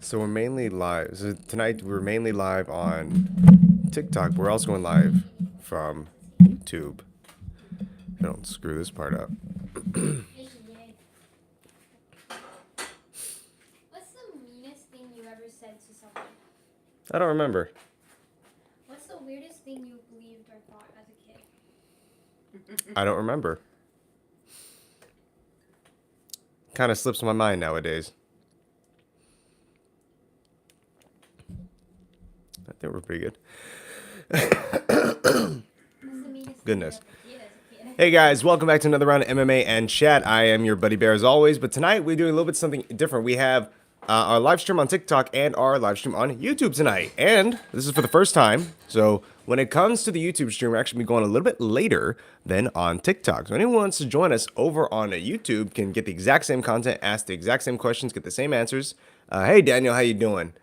So we're mainly live. So tonight we're mainly live on TikTok. We're also going live from YouTube. I don't screw this part up. What's the meanest thing you ever said to someone? I don't remember. What's the weirdest thing you believed or thought as a kid? I don't remember. Kind of slips my mind nowadays. I think we're pretty good. What's the meanest Goodness. thing you ever did as a kid? Hey guys, welcome back to another round of MMA and Chat. I am your buddy Bear as always, but tonight we're doing a little bit something different. We have our live stream on TikTok and our live stream on YouTube tonight. And this is for the first time, so when it comes to the YouTube stream, we're actually be going a little bit later than on TikTok. So anyone who wants to join us over on YouTube can get the exact same content, ask the exact same questions, get the same answers. Hey Daniel, how you doing?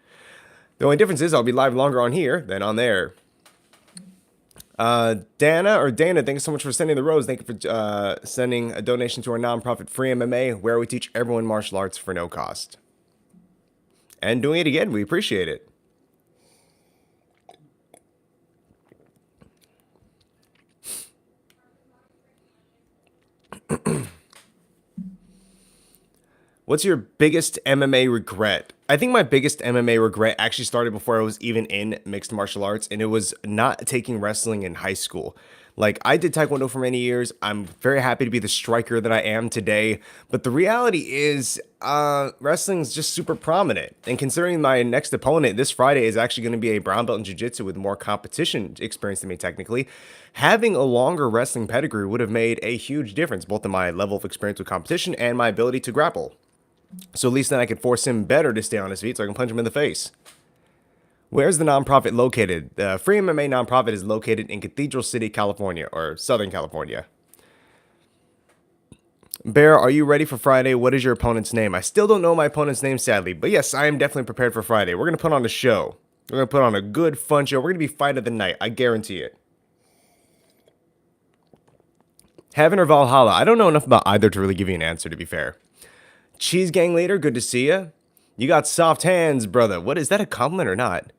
The only difference is I'll be live longer on here than on there. Dana, thank you so much for sending the rose. Thank you for sending a donation to our nonprofit Free MMA, where we teach everyone martial arts for no cost. And doing it again, we appreciate it. What's your biggest MMA regret? I think my biggest MMA regret actually started before I was even in mixed martial arts, and it was not taking wrestling in high school. Like, I did Taekwondo for many years. I'm very happy to be the striker that I am today. But the reality is, wrestling is just super prominent. And considering my next opponent this Friday is actually going to be a brown belt in jiu-jitsu with more competition experience than me technically, having a longer wrestling pedigree would have made a huge difference, both in my level of experience with competition and my ability to grapple. So at least then I could force him better to stay on his feet so I can punch him in the face. Where's the nonprofit located? The Free MMA nonprofit is located in Cathedral City, California, or Southern California. Bear, are you ready for Friday? What is your opponent's name? I still don't know my opponent's name, sadly. But yes, I am definitely prepared for Friday. We're going to put on a show. We're going to put on a good, fun show. We're going to be fight of the night. I guarantee it. Heaven or Valhalla? I don't know enough about either to really give you an answer, to be fair. Cheese Gang Leader, good to see you. You got soft hands, brother. What is that, a compliment or not?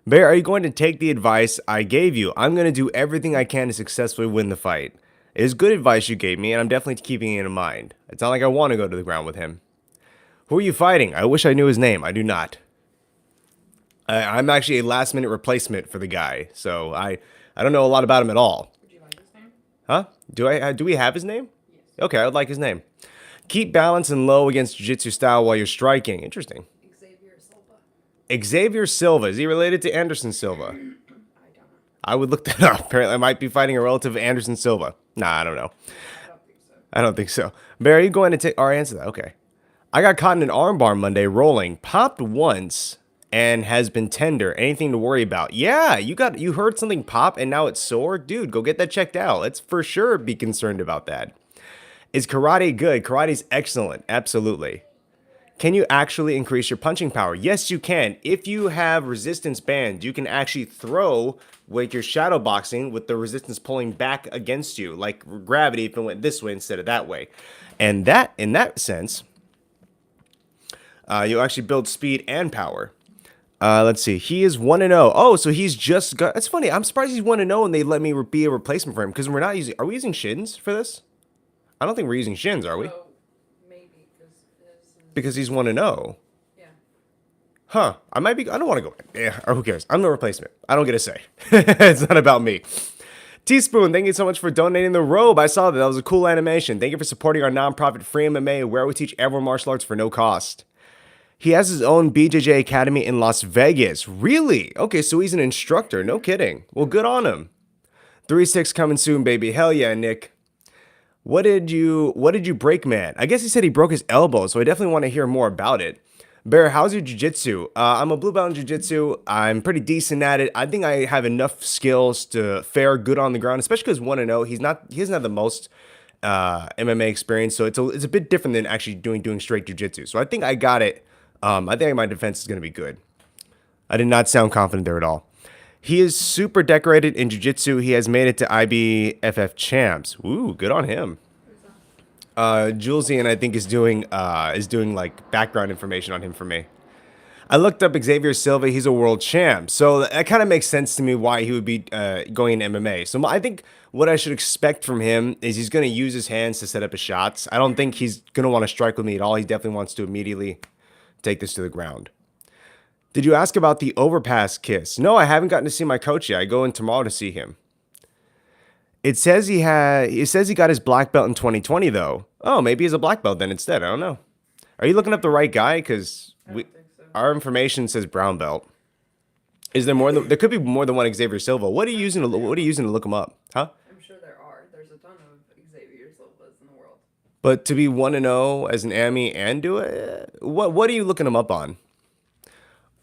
Bear, are you going to take the advice I gave you? I'm going to do everything I can to successfully win the fight. It is good advice you gave me, and I'm definitely keeping it in mind. It's not like I want to go to the ground with him. Who are you fighting? I wish I knew his name. I do not. I'm actually a last-minute replacement for the guy, so I don't know a lot about him at all. Would you like his name? Huh? Do we have his name? Yes. Okay, I would like his name. Keep balance and low against jiu-jitsu style while you're striking. Interesting. Xavier Silva. Xavier Silva. Is he related to Anderson Silva? I don't know. I would look that up. Apparently, I might be fighting a relative of Anderson Silva. Nah, I don't know. I don't think so. I don't think so. Barry, are you going to take our answer to that? Okay. I got caught in an armbar Monday rolling, popped once, and has been tender. Anything to worry about? Yeah, you heard something pop and now it's sore? Dude, go get that checked out. Let's for sure be concerned about that. Is karate good? Karate's excellent. Absolutely. Can you actually increase your punching power? Yes, you can. If you have resistance bands, you can actually throw with your shadow boxing with the resistance pulling back against you, like gravity if it went this way instead of that way. And that, in that sense, you'll actually build speed and power. Let's see. He is 1-0. Oh, so he's just got. That's funny. I'm surprised he's 1-0 and they let me be a replacement for him because we're not using. Are we using shins for this? I don't think we're using shins, are we? So, maybe, Because he's 1-0. yeah. Huh. I might be. I don't want to go. Yeah, or who cares? I'm the replacement. I don't get a say. It's not about me. Teaspoon, thank you so much for donating the robe. I saw that. That was a cool animation. Thank you for supporting our nonprofit Free MMA, where we teach everyone martial arts for no cost. He has his own BJJ Academy in Las Vegas. Really? Okay, so he's an instructor. No kidding. Well, good on him. 3-6 coming soon, baby. Hell yeah, Nick. What did you break, man? I guess he said he broke his elbow, so I definitely want to hear more about it. Bear, how's your jiu-jitsu? I'm a blue belt in jiu-jitsu. I'm pretty decent at it. I think I have enough skills to fare good on the ground, especially because 1-0. He doesn't have the most MMA experience, so it's a bit different than actually doing straight jiu-jitsu. So I think I got it. I think my defense is going to be good. I did not sound confident there at all. He is super decorated in jiu-jitsu. He has made it to IBFF champs. Ooh, good on him. Julesian, I think, is doing like background information on him for me. I looked up Xavier Silva. He's a world champ. So that kind of makes sense to me why he would be going in MMA. So I think what I should expect from him is he's going to use his hands to set up his shots. I don't think he's going to want to strike with me at all. He definitely wants to immediately take this to the ground. Did you ask about the overpass kiss? No, I haven't gotten to see my coach yet. I go in tomorrow to see him. It says he got his black belt in 2020 though. Oh, maybe he's a black belt then instead. I don't know. Are you looking up the right guy? Because I don't think so. our information says brown belt. Is there more than there could be more than one Xavier Silva? What are you using to look him up? Huh? I'm sure there are. There's a ton of Xavier Silvas in the world. But to be 1-0 as an AMI and do it, what are you looking him up on?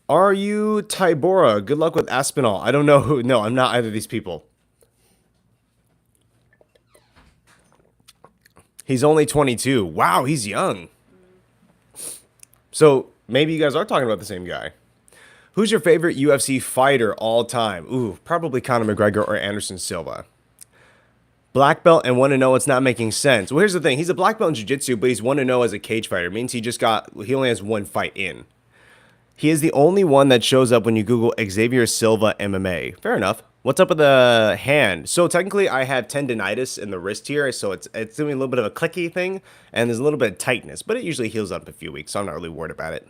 Are you Tybora? Good luck with Aspinall. I don't know who. No, I'm not either of these people. He's only 22. Wow, he's young. So maybe you guys are talking about the same guy. Who's your favorite UFC fighter all time? Ooh, probably Conor McGregor or Anderson Silva. Black belt and 1-0, it's not making sense. Well, here's the thing. He's a black belt in jiu-jitsu, but he's 1-0 as a cage fighter. It means he only has one fight in. He is the only one that shows up when you Google Xavier Silva MMA. Fair enough. What's up with the hand? So technically, I have tendonitis in the wrist here, so it's doing a little bit of a clicky thing, and there's a little bit of tightness, but it usually heals up in a few weeks, so I'm not really worried about it.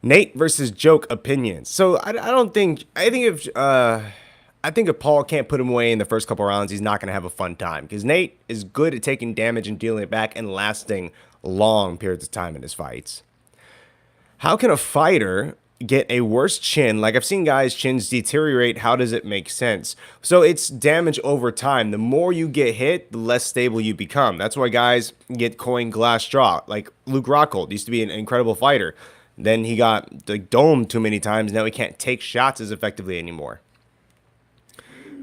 Nate versus Joke opinions. So I think if Paul can't put him away in the first couple rounds, he's not going to have a fun time, because Nate is good at taking damage and dealing it back and lasting long periods of time in his fights. How can a fighter get a worse chin? Like, I've seen guys' chins deteriorate. How does it make sense? So it's damage over time. The more you get hit, the less stable you become. That's why guys get coined glass jaw. Like Luke Rockhold used to be an incredible fighter. Then he got like domed too many times. Now he can't take shots as effectively anymore.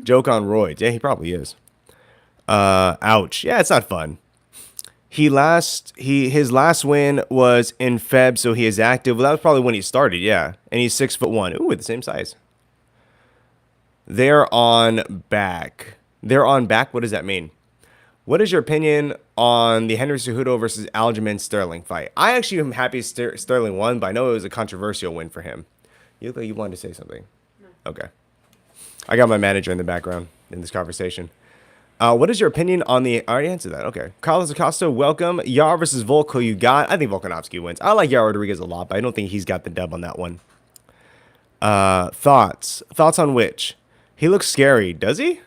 Joke on roids. Yeah, he probably is. Ouch. Yeah, it's not fun. His last win was in Feb, so he is active. Well, that was probably when he started, yeah. And he's 6'1". Ooh, we're the same size. They're on back. They're on back? What does that mean? What is your opinion on the Henry Cejudo versus Aljamain Sterling fight? I actually am happy Sterling won, but I know it was a controversial win for him. You look like you wanted to say something. No. Okay. I got my manager in the background in this conversation. What is your opinion on the... I already answered that. Okay. Carlos Acosta, welcome. Yar versus Volk, who you got? I think Volkanovski wins. I like Yar Rodriguez a lot, but I don't think he's got the dub on that one. Thoughts? Thoughts on which? He looks scary. Does he?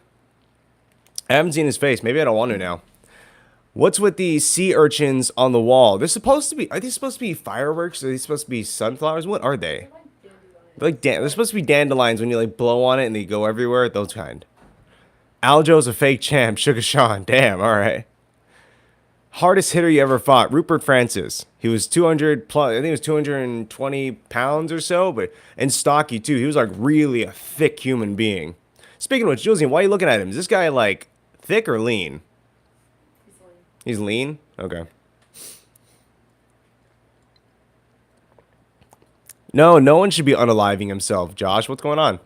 I haven't seen his face. Maybe I don't want to now. What's with the sea urchins on the wall? They're supposed to be... Are they supposed to be fireworks? Are they supposed to be sunflowers? What are they? They're supposed to be dandelions when you like blow on it and they go everywhere. Those kind. Aljo's a fake champ. Sugar Sean. Damn, all right. Hardest hitter you ever fought? Rupert Francis. He was 200 plus. I think it was 220 pounds or so, and stocky too. He was like really a thick human being. Speaking of which, Julian, why are you looking at him? Is this guy like thick or lean? He's lean? Okay. No one should be unaliving himself. Josh, what's going on?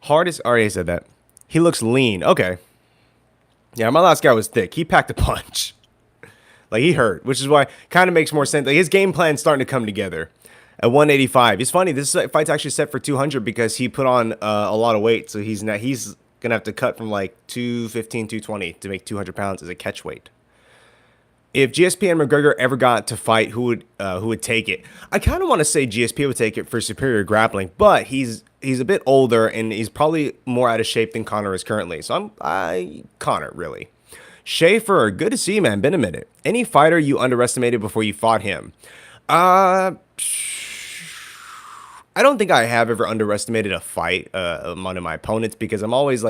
Hardest. Already said that. He looks lean. Okay. Yeah, my last guy was thick. He packed a punch. Like, he hurt, which is why kind of makes more sense. Like, his game plan's starting to come together. At 185. It's funny. This fight's actually set for 200 because he put on a lot of weight. So he's going to have to cut from like 215, 220 to make 200 pounds as a catch weight. If GSP and McGregor ever got to fight, who would take it? I kind of want to say GSP would take it for superior grappling, but he's a bit older and he's probably more out of shape than Conor is currently. So Conor, really. Schaefer, good to see you, man. Been a minute. Any fighter you underestimated before you fought him? I don't think I have ever underestimated a fight among my opponents because I'm always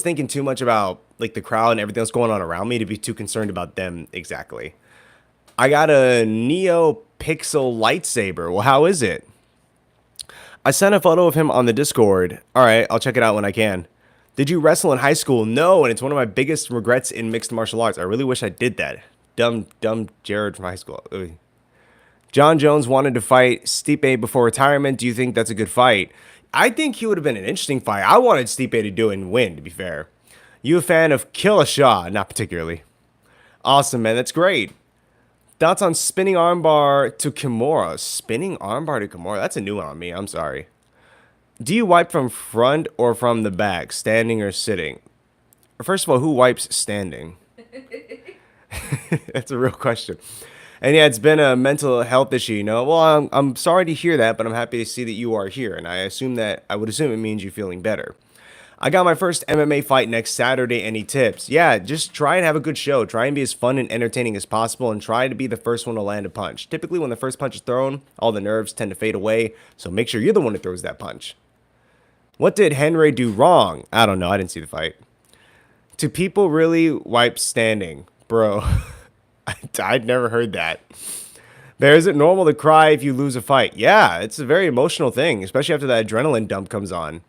thinking too much about like the crowd and everything that's going on around me to be too concerned about them exactly. I got a Neo Pixel lightsaber. Well, how is it? I sent a photo of him on the Discord. All right, I'll check it out when I can. Did you wrestle in high school? No, and it's one of my biggest regrets in mixed martial arts. I really wish I did that. Dumb Jared from high school. Ugh. John Jones wanted to fight Stipe before retirement. Do you think that's a good fight? I think he would have been an interesting fight. I wanted Stipe to do it and win, to be fair. You a fan of Killer Shaw? Not particularly. Awesome, man. That's great. Thoughts on spinning armbar to Kimura? Spinning armbar to Kimura? That's a new one on me. I'm sorry. Do you wipe from front or from the back, standing or sitting? First of all, who wipes standing? That's a real question. And yeah, it's been a mental health issue, you know. Well, I'm sorry to hear that, but I'm happy to see that you are here, and I would assume it means you're feeling better. I got my first MMA fight next Saturday. Any tips? Yeah, just try and have a good show. Try and be as fun and entertaining as possible, and try to be the first one to land a punch. Typically, when the first punch is thrown, all the nerves tend to fade away, so make sure you're the one who throws that punch. What did Henry do wrong? I don't know. I didn't see the fight. Do people really wipe standing? Bro, I'd never heard that. Bear, is it normal to cry if you lose a fight? Yeah, it's a very emotional thing, especially after that adrenaline dump comes on.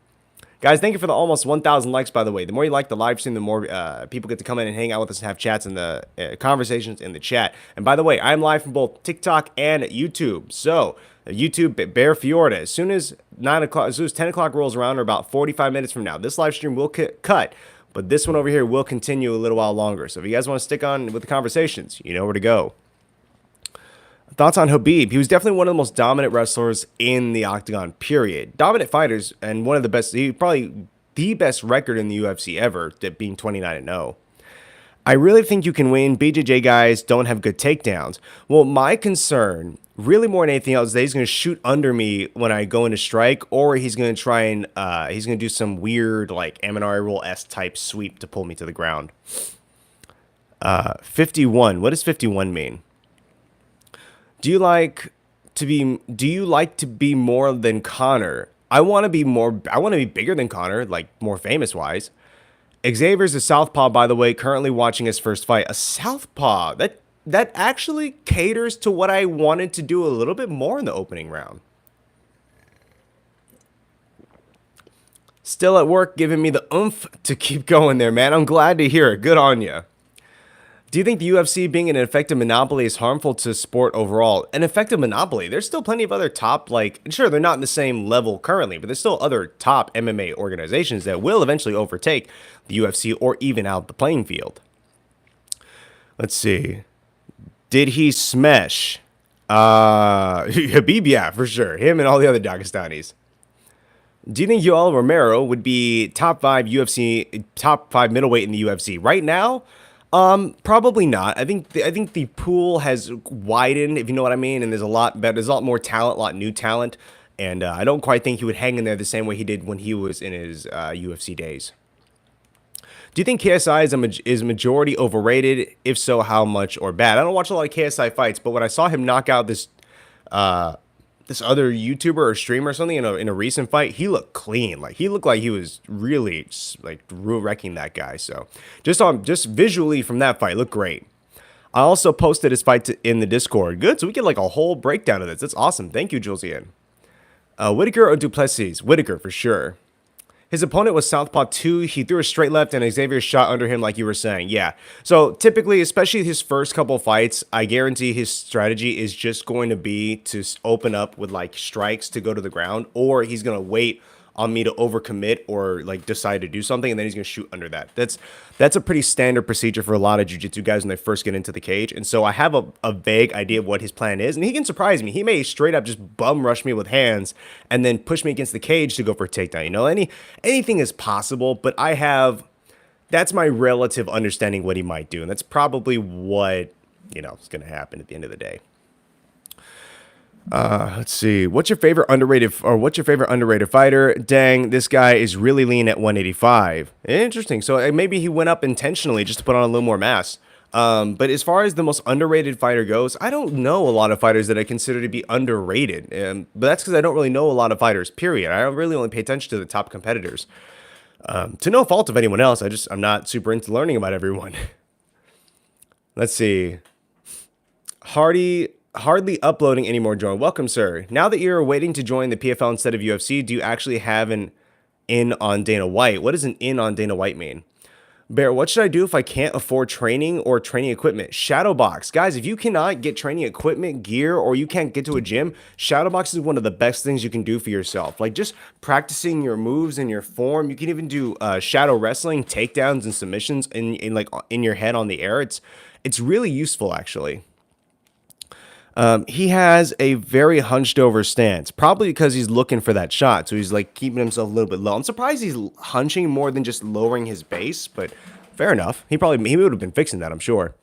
Guys, thank you for the almost 1,000 likes, by the way. The more you like the live stream, the more people get to come in and hang out with us and have chats and the conversations in the chat. And by the way, I'm live from both TikTok and YouTube. So, YouTube, Bear Fiorda, as soon as 9 o'clock, as soon as 10 o'clock rolls around, or about 45 minutes from now, this live stream will cut. But this one over here will continue a little while longer. So if you guys want to stick on with the conversations, you know where to go. Thoughts on Khabib? He was definitely one of the most dominant wrestlers in the Octagon, period. Dominant fighters, and one of the best, he probably the best record in the UFC ever, being 29-0. I really think you can win. BJJ guys don't have good takedowns. Well, my concern, really more than anything else, is that he's going to shoot under me when I go into strike, or he's going to try and, he's going to do some weird, like, Aminari Rule-esque type sweep to pull me to the ground. 51. What does 51 mean? Do you like to be more than Connor? I want to be bigger than Connor, like more famous wise. Xavier's a southpaw, by the way, currently watching his first fight. A southpaw. That actually caters to what I wanted to do a little bit more in the opening round. Still at work, giving me the oomph to keep going there, man. I'm glad to hear it. Good on you. Do you think the UFC being an effective monopoly is harmful to sport overall? An effective monopoly? There's still plenty of other top, like, sure, they're not in the same level currently, but there's still other top MMA organizations that will eventually overtake the UFC or even out the playing field. Let's see. Did he smash? Khabib, yeah, for sure. Him and all the other Dagestanis. Do you think Yoel Romero would be top 5 middleweight in the UFC right now? Probably not. I think the pool has widened, if you know what I mean, and there's a lot more talent, a lot of new talent, and I don't quite think he would hang in there the same way he did when he was in his UFC days. Do you think KSI is majority overrated? If so, how much or bad? I don't watch a lot of KSI fights, but when I saw him knock out this other YouTuber or streamer or something in a recent fight, he looked clean. Like he looked like he was really like wrecking that guy. So just visually from that fight, looked great. I also posted his fight in the Discord. Good, so we get like a whole breakdown of this. That's awesome. Thank you, Julesian. Whitaker or Duplessis? Whitaker for sure. His opponent was Southpaw 2. He threw a straight left and Xavier shot under him like you were saying. Yeah. So typically, especially his first couple fights, I guarantee his strategy is just going to be to open up with like strikes to go to the ground, or he's going to wait on me to overcommit or like decide to do something, and then he's going to shoot under that. That's a pretty standard procedure for a lot of jiu-jitsu guys when they first get into the cage. And so I have a vague idea of what his plan is, and he can surprise me. He may straight up just bum rush me with hands and then push me against the cage to go for a takedown. You know, anything is possible, but that's my relative understanding what he might do, and that's probably what, you know, is going to happen at the end of the day. Let's see. What's your favorite underrated fighter? Dang, this guy is really lean at 185. Interesting. So maybe he went up intentionally just to put on a little more mass. But as far as the most underrated fighter goes, I don't know a lot of fighters that I consider to be underrated. But that's because I don't really know a lot of fighters, period. I don't really only pay attention to the top competitors. To no fault of anyone else, I'm not super into learning about everyone. Let's see. Hardly uploading anymore, Joan. Welcome, sir. Now that you're waiting to join the PFL instead of UFC, do you actually have an in on Dana White? What does an in on Dana White mean? Bear, what should I do if I can't afford training or training equipment? Shadowbox. Guys, if you cannot get training equipment, gear, or you can't get to a gym, Shadowbox is one of the best things you can do for yourself. Like just practicing your moves and your form. You can even do shadow wrestling, takedowns, and submissions in your head on the air. It's really useful, actually. He has a very hunched over stance, probably because he's looking for that shot. So he's like keeping himself a little bit low. I'm surprised he's hunching more than just lowering his base, but fair enough. He would have been fixing that, I'm sure.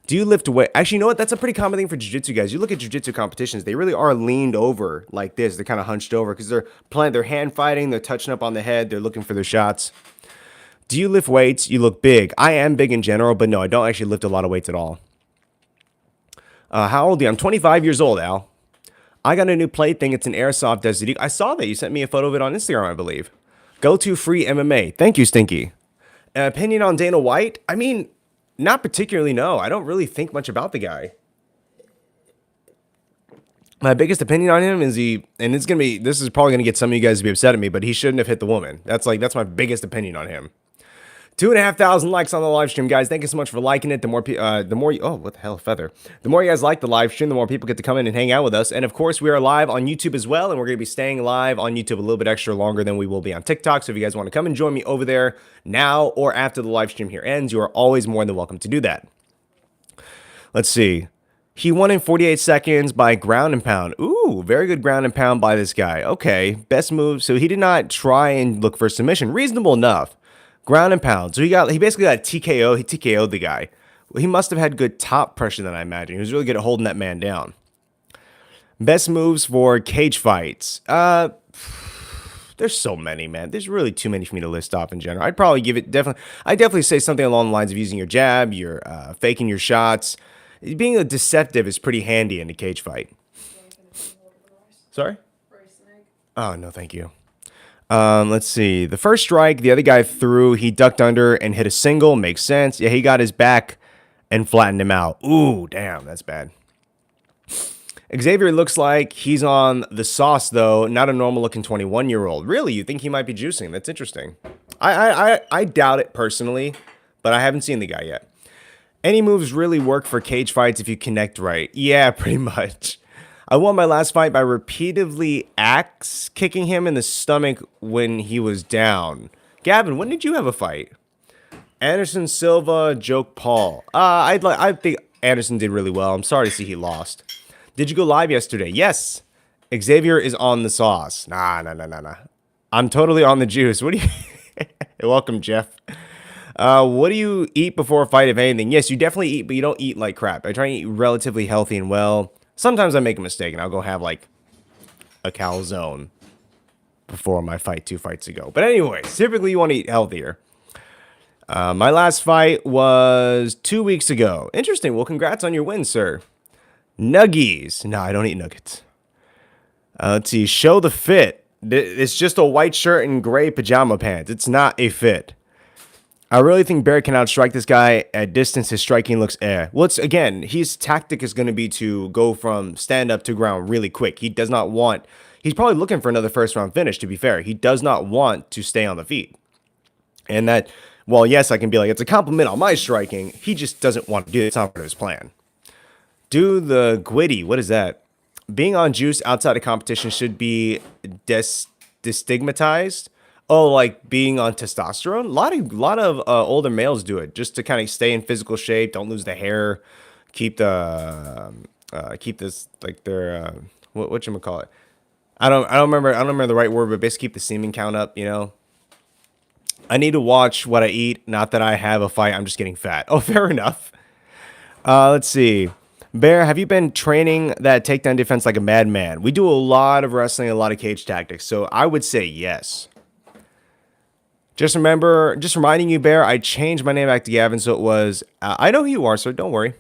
Do you lift weight? Actually, you know what? That's a pretty common thing for jiu-jitsu guys. You look at jiu-jitsu competitions, they really are leaned over like this. They're kind of hunched over because they're playing, they're hand fighting, they're touching up on the head, they're looking for their shots. Do you lift weights? You look big. I am big in general, but no, I don't actually lift a lot of weights at all. How old are you? I'm 25 years old, Al. I got a new plate thing. It's an airsoft SDD. I saw that. You sent me a photo of it on Instagram, I believe. Go to free MMA. Thank you, Stinky. Opinion on Dana White? I mean, not particularly, no. I don't really think much about the guy. My biggest opinion on him is this is probably gonna get some of you guys to be upset at me, but he shouldn't have hit the woman. That's my biggest opinion on him. 2,500 likes on the live stream, guys. Thank you so much for liking it. What the hell, feather. The more you guys like the live stream, the more people get to come in and hang out with us. And of course, we are live on YouTube as well, and we're going to be staying live on YouTube a little bit extra longer than we will be on TikTok. So if you guys want to come and join me over there now or after the live stream here ends, you are always more than welcome to do that. Let's see. He won in 48 seconds by ground and pound. Ooh, very good ground and pound by this guy. Okay, best move. So he did not try and look for submission. Reasonable enough. Ground and pound. So he basically got TKO. He TKO'd the guy. He must have had good top pressure then, I imagine. He was really good at holding that man down. Best moves for cage fights. There's so many, man. There's really too many for me to list off in general. I'd probably I'd definitely say something along the lines of using your jab, your faking your shots. Being a deceptive is pretty handy in a cage fight. Sorry? Oh, no, thank you. Let's see. The first strike, the other guy threw. He ducked under and hit a single. Makes sense. Yeah, he got his back and flattened him out. Ooh, damn, that's bad. Xavier looks like he's on the sauce, though. Not a normal-looking 21-year-old. Really? You think he might be juicing? That's interesting. I doubt it personally, but I haven't seen the guy yet. Any moves really work for cage fights if you connect right? Yeah, pretty much. I won my last fight by repeatedly axe kicking him in the stomach when he was down. Gavin, when did you have a fight? Anderson Silva, Joke Paul. I think Anderson did really well. I'm sorry to see he lost. Did you go live yesterday? Yes. Xavier is on the sauce. Nah. I'm totally on the juice. What do you... Welcome, Jeff. What do you eat before a fight, if anything? Yes, you definitely eat, but you don't eat like crap. I try and eat relatively healthy and well. Sometimes I make a mistake, and I'll go have, like, a calzone before my fight 2 fights ago. But anyway, typically you want to eat healthier. My last fight was 2 weeks ago. Interesting. Well, congrats on your win, sir. Nuggies. No, I don't eat nuggets. Let's see. Show the fit. It's just a white shirt and gray pajama pants. It's not a fit. I really think Bear can outstrike this guy at distance. His striking looks Well, again, his tactic is going to be to go from stand up to ground really quick. He does not want, he's probably looking for another first round finish, to be fair. He does not want to stay on the feet. And that, well, yes, I can be like, it's a compliment on my striking. He just doesn't want to do it. It's not part of his plan. Do the Gwitty. What is that? Being on juice outside of competition should be destigmatized. Oh, like being on testosterone? A lot of older males do it just to kind of stay in physical shape, don't lose the hair, keep this like their whatchamacallit. I don't remember the right word, but basically keep the semen count up, you know. I need to watch what I eat, not that I have a fight, I'm just getting fat. Oh, fair enough. Let's see. Bear, have you been training that takedown defense like a madman? We do a lot of wrestling, a lot of cage tactics, so I would say yes. Just reminding you, Bear, I changed my name back to Gavin, so it was, I know who you are, so don't worry.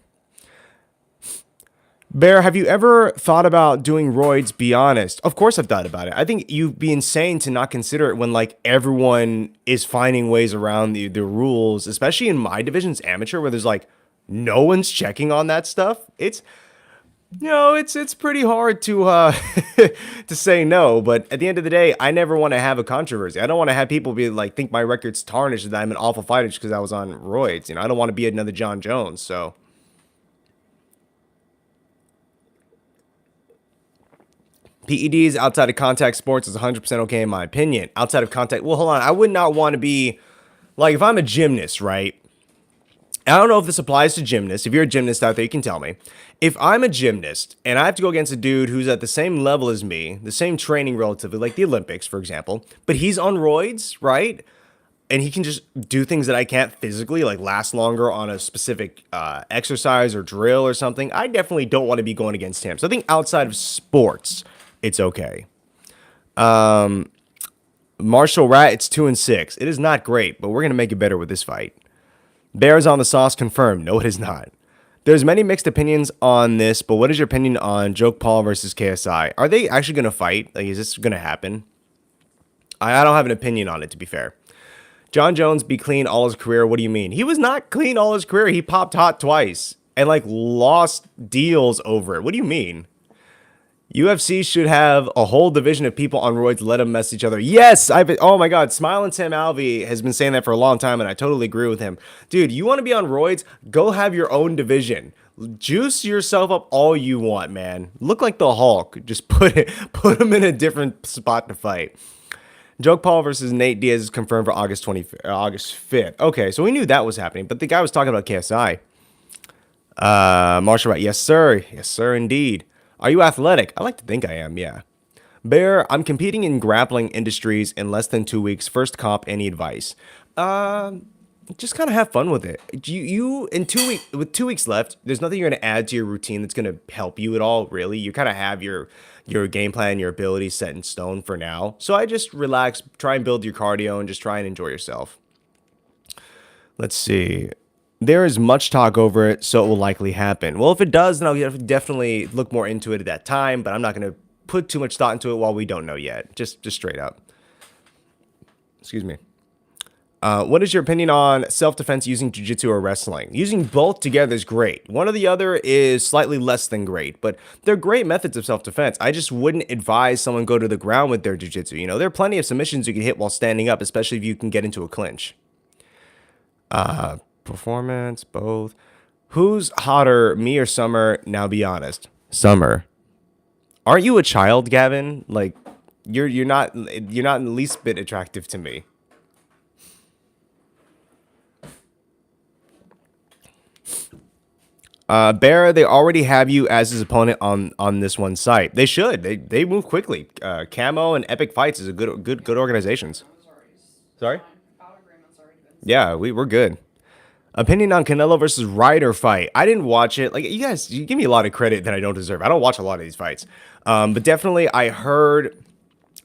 Bear, have you ever thought about doing roids? Be honest. Of course I've thought about it. I think you'd be insane to not consider it when, like, everyone is finding ways around the rules, especially in my division's amateur, where there's, like, no one's checking on that stuff. It's... You know, it's pretty hard to to say no, but at the end of the day, I never want to have a controversy. I don't want to have people be like, think my record's tarnished, that I'm an awful fighter just because I was on roids. You know, I don't want to be another John Jones, so. PEDs outside of contact sports is 100% okay in my opinion. Outside of contact, well, hold on. I would not want to be, like, if I'm a gymnast, right? I don't know if this applies to gymnasts. If you're a gymnast out there, you can tell me. If I'm a gymnast and I have to go against a dude who's at the same level as me, the same training relatively, like the Olympics, for example, but he's on roids, right? And he can just do things that I can't physically, like last longer on a specific exercise or drill or something, I definitely don't want to be going against him. So I think outside of sports, it's okay. Marshall Rat, it's 2-6. It is not great, but we're going to make it better with this fight. Bears on the sauce confirmed. No, it is not. There's many mixed opinions on this, but what is your opinion on Jake Paul versus KSI? Are they actually going to fight? Like, is this going to happen? I don't have an opinion on it, to be fair. John Jones be clean all his career. What do you mean? He was not clean all his career. He popped hot twice and like lost deals over it. What do you mean? UFC should have a whole division of people on roids, let them mess each other. Yes, oh my God, Smile and Tim Alvey has been saying that for a long time, and I totally agree with him. Dude, you want to be on roids? Go have your own division. Juice yourself up all you want, man. Look like the Hulk. Just put him in a different spot to fight. Jake Paul versus Nate Diaz is confirmed for August 5th. Okay, so we knew that was happening, but the guy was talking about KSI. Marshall, right? Yes, sir. Yes, sir, indeed. Are you athletic? I like to think I am, yeah. Bear, I'm competing in grappling industries in less than 2 weeks. First comp, any advice? Just kind of have fun with it. You in 2 weeks, with 2 weeks left, there's nothing you're going to add to your routine that's going to help you at all, really. You kind of have your game plan, your abilities set in stone for now. So I just relax, try and build your cardio, and just try and enjoy yourself. Let's see. There is much talk over it, so it will likely happen. Well, if it does, then I'll definitely look more into it at that time, but I'm not going to put too much thought into it while we don't know yet. Just straight up. Excuse me. What is your opinion on self-defense using jiu-jitsu or wrestling? Using both together is great. One or the other is slightly less than great, but they're great methods of self-defense. I just wouldn't advise someone go to the ground with their jiu-jitsu. You know, there are plenty of submissions you can hit while standing up, especially if you can get into a clinch. Performance, both. Who's hotter, me or Summer? Now be honest. Summer. Aren't you a child, Gavin? Like, you're not in the least bit attractive to me. Bear, they already have you as his opponent on this one site. They should. They move quickly. Camo and Epic Fights is a good organizations. Sorry? Yeah, we're good. Opinion on Canelo versus Ryder fight. I didn't watch it. Like, you give me a lot of credit that I don't deserve. I don't watch a lot of these fights. But definitely I heard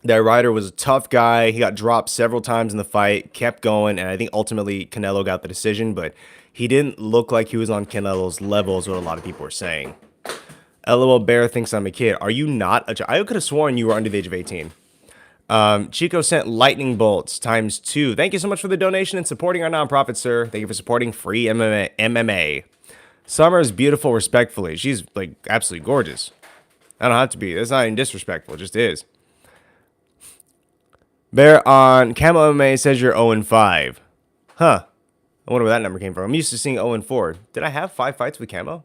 that Ryder was a tough guy. He got dropped several times in the fight, kept going, and I think ultimately Canelo got the decision, but he didn't look like he was on Canelo's level, is what a lot of people were saying. LOL Bear thinks I'm a kid. Are you not a child? I could have sworn you were under the age of 18. Chico sent lightning bolts ×2. Thank you so much for the donation and supporting our nonprofit, sir. Thank you for supporting free MMA. Summer is beautiful, respectfully. She's like absolutely gorgeous. I don't have to be. That's not even disrespectful. It just is. Bear on Camo MMA says you're 0-5. Huh. I wonder where that number came from. I'm used to seeing 0-4. Did I have 5 fights with Camo?